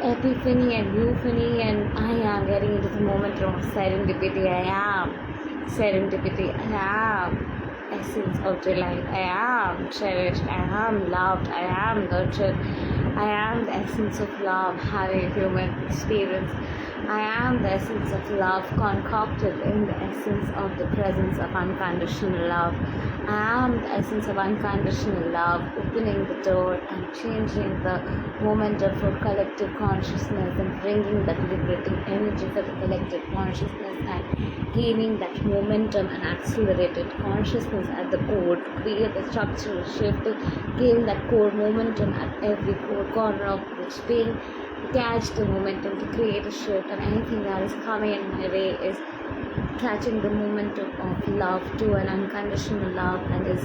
epiphany and euphony, and I am getting into the momentum of serendipity. I am serendipity, I am essence of delight, I am cherished, I am loved, I am nurtured, I am the essence of love having a human experience. I am the essence of love concocted in the essence of the presence of unconditional love. I am the essence of unconditional love, opening the door and changing the momentum for collective consciousness, and bringing that liberating energy for the collective consciousness, and gaining that momentum and accelerated consciousness at the core to create the structural shift, to gain that core momentum at every core corner of this being, to catch the momentum to create a shift, and anything that is coming in my way is catching the momentum of love to an unconditional love, and is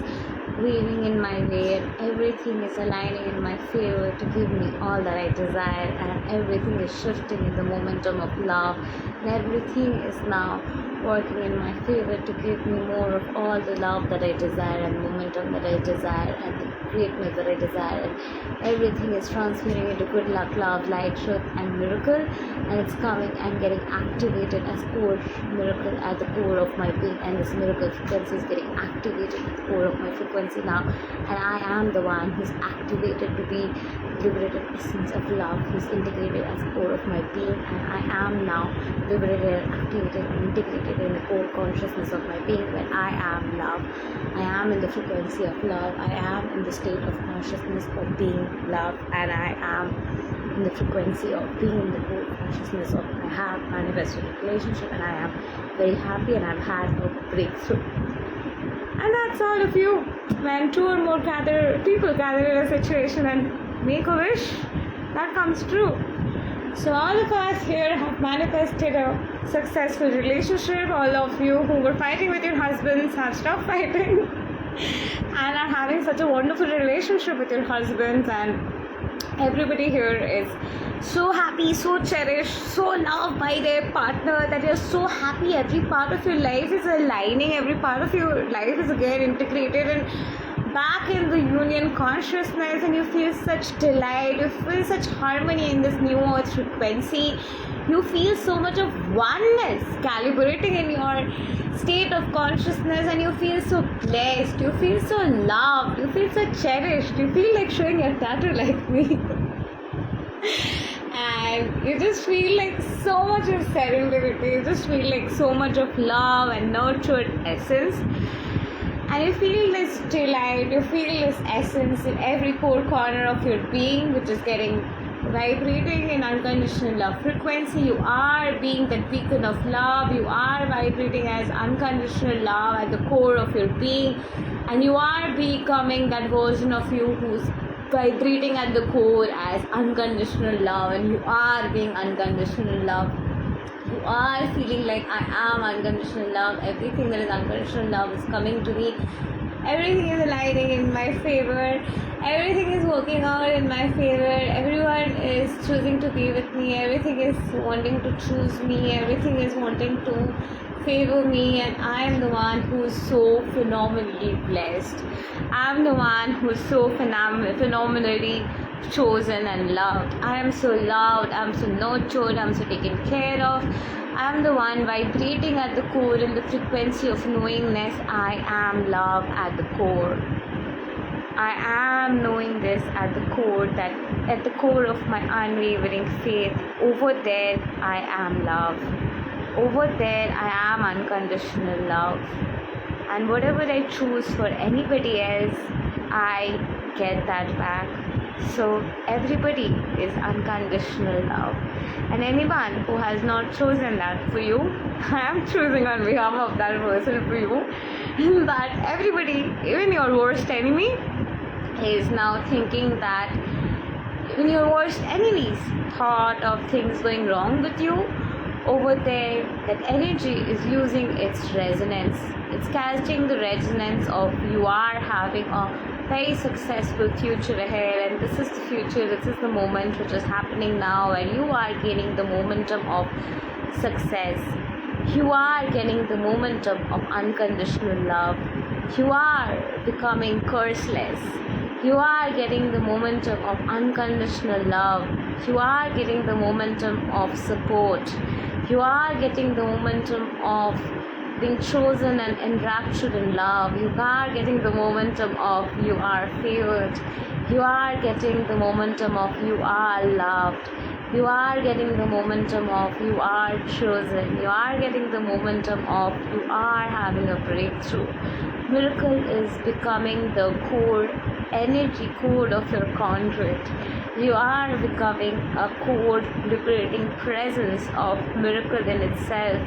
waving in my way, and everything is aligning in my favor to give me all that I desire, and everything is shifting in the momentum of love, and everything is now working in my favor to give me more of all the love that I desire, and momentum that I desire, and the greatness that I desire, and everything is transferring into good luck, love, light, truth, and miracle, and it's coming and getting activated as core miracle at the core of my being, and this miracle frequency is getting activated at the core of my frequency now, and I am the one who's activated to be liberated essence of love, who's integrated as core of my being, and I am now liberated, activated, and integrated in the core consciousness of my being, where I am love. I am in the frequency of love. I am in the state of consciousness of being love, and I am in the frequency of being in the core consciousness of I have manifested a relationship, and I am very happy, and I've had a breakthrough. And that's all of you. When two or more people gather in a situation and make a wish, that comes true. So all of us here have manifested a successful relationship. All of you who were fighting with your husbands have stopped fighting and are having such a wonderful relationship with your husbands, and everybody here is so happy, so cherished, so loved by their partner, that you're so happy. Every part of your life is aligning, every part of your life is again integrated and back in the union consciousness, and you feel such delight, you feel such harmony in this new earth frequency. You feel so much of oneness calibrating in your state of consciousness, and you feel so blessed, you feel so loved, you feel so cherished, you feel like showing your tattoo like me. And you just feel like so much of serendipity, you just feel like so much of love and nurtured essence. And you feel this delight, you feel this essence in every core corner of your being, which is getting vibrating in unconditional love frequency. You are being that beacon of love. You are vibrating as unconditional love at the core of your being, and you are becoming that version of you who's vibrating at the core as unconditional love, and you are being unconditional love. You are feeling like I am unconditional love. Everything that is unconditional love is coming to me. Everything is aligning in my favor. Everything is working out in my favor. Everyone is choosing to be with me. Everything is wanting to choose me. Everything is wanting to favor me, and I am the one who is so phenomenally blessed. I am the one who is so phenomenally chosen and loved. I am so loved. I am so nurtured. I am so taken care of. I am the one vibrating at the core in the frequency of knowingness. I am love at the core. I am knowing this at the core, that at the core of my unwavering faith, over there I am love. Over there I am unconditional love. And whatever I choose for anybody else, I get that back. So everybody is unconditional love. And anyone who has not chosen that for you, I am choosing on behalf of that person for you, that everybody, even your worst enemy, is now thinking that even your worst enemy's thought of things going wrong with you, over there, that energy is losing its resonance. It's casting the resonance of you are having a very successful future ahead, and this is the future, this is the moment which is happening now, and you are gaining the momentum of success. You are getting the momentum of unconditional love. You are becoming curseless. You are getting the momentum of unconditional love. You are getting the momentum of support. You are getting the momentum of being chosen and enraptured in love. You are getting the momentum of you are favored. You are getting the momentum of you are loved. You are getting the momentum of you are chosen. You are getting the momentum of you are having a breakthrough. Miracle is becoming the core energy code of your conduit. You are becoming a code liberating presence of miracle in itself.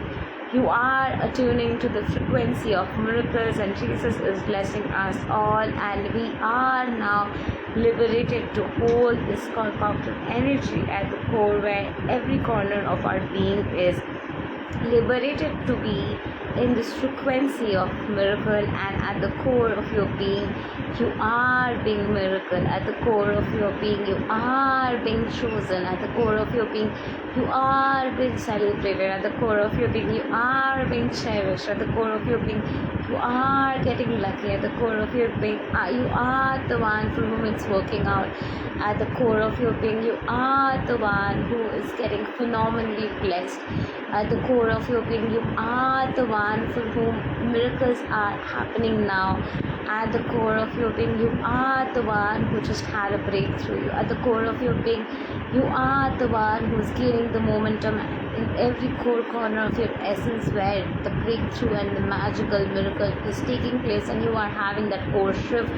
You are attuning to the frequency of miracles, and Jesus is blessing us all, and we are now liberated to hold this concocted energy at the core, where every corner of our being is liberated to be in this frequency of miracle. And at the core of your being, you are being miracle. At the core of your being, you are being chosen. At the core of your being, you are being celebrated. At the core of your being, you are being cherished. At the core of your being, you are getting lucky. At the core of your being, you are the one for whom it's working out. At the core of your being, you are the one who is getting phenomenally blessed. At the core of your being, you are the one for whom miracles are happening now. At the core of your being, you are the one who just had a breakthrough. At the core of your being, you are the one who's gaining the momentum in every core corner of your essence, where the breakthrough and the magical miracle is taking place, and you are having that core shift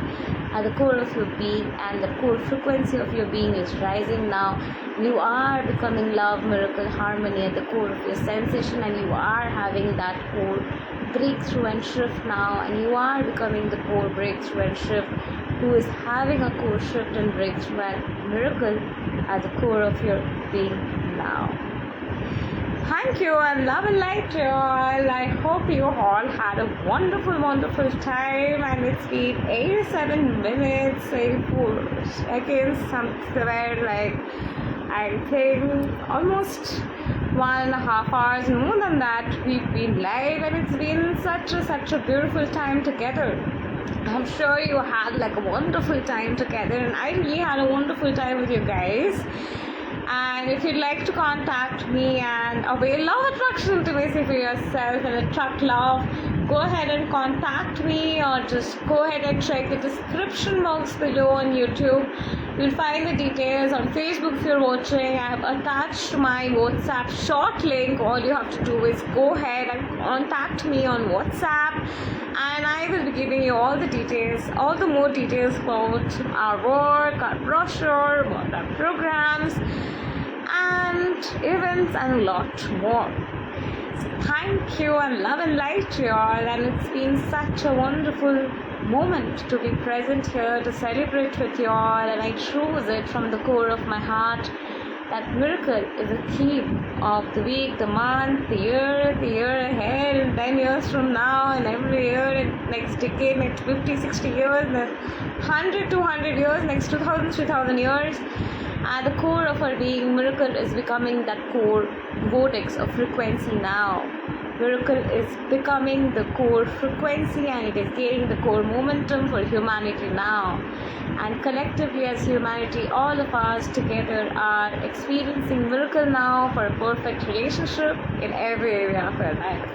at the core of your being, and the core frequency of your being is rising now. You are becoming love, miracle, harmony at the core of your sensation, and you are having that core breakthrough and shift now, and you are becoming the core breakthrough and shift who is having a core shift and breakthrough and miracle at the core of your being now. Thank you, and love and light to you all. I hope you all had a wonderful, wonderful time, and it's been 87 minutes. Again, somewhere like I think almost 1.5 hours, more than that, we've been live, and it's been such a beautiful time together. I'm sure you had like a wonderful time together, and I really had a wonderful time with you guys. And if you'd like to contact me and avail love attraction intimacy for yourself and attract love, go ahead and contact me, or just go ahead and check the description box below on YouTube. You'll find the details. On Facebook, if you're watching, I have attached my WhatsApp short link. All you have to do is go ahead and contact me on WhatsApp, and I will be giving you all the details, all the more details about our work, our brochure, about our programs and events and a lot more. So thank you and love and light to you all, and it's been such a wonderful moment to be present here to celebrate with you all, and I choose it from the core of my heart that miracle is a theme of the week, the month, the year ahead, and 10 years from now, and every year, and next decade, next 50, 60 years, next 100, 200 years, next 2000, 3000 years. At the core of our being, miracle is becoming that core vortex of frequency now. Miracle is becoming the core frequency, and it is gaining the core momentum for humanity now. And collectively as humanity, all of us together are experiencing miracle now for a perfect relationship in every area of our life.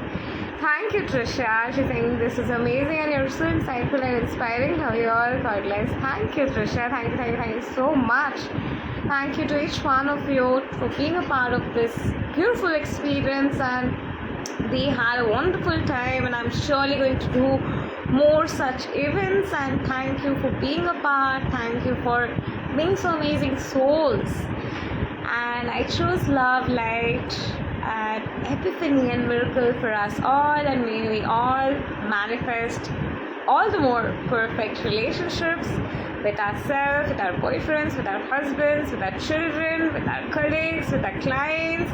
Thank you, Trisha. She's saying this is amazing and you're so insightful and inspiring. How you all godless. Thank you, Trisha. Thank you so much. Thank you to each one of you for being a part of this beautiful experience, and we had a wonderful time, and I'm surely going to do more such events. And thank you for being a part. Thank you for being so amazing souls. And I choose love, light, and epiphany and miracle for us all, and may we all manifest all the more perfect relationships with ourselves, with our boyfriends, with our husbands, with our children, with our colleagues, with our clients,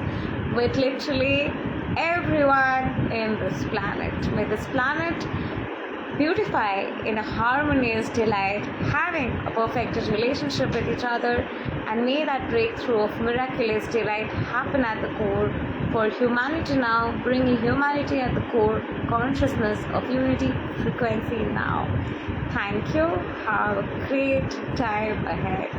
with literally everyone in this planet. May this planet beautify in a harmonious delight, having a perfect relationship with each other, and may that breakthrough of miraculous delight happen at the core for humanity now, bringing humanity at the core consciousness of unity frequency now. Thank you. Have a great time ahead.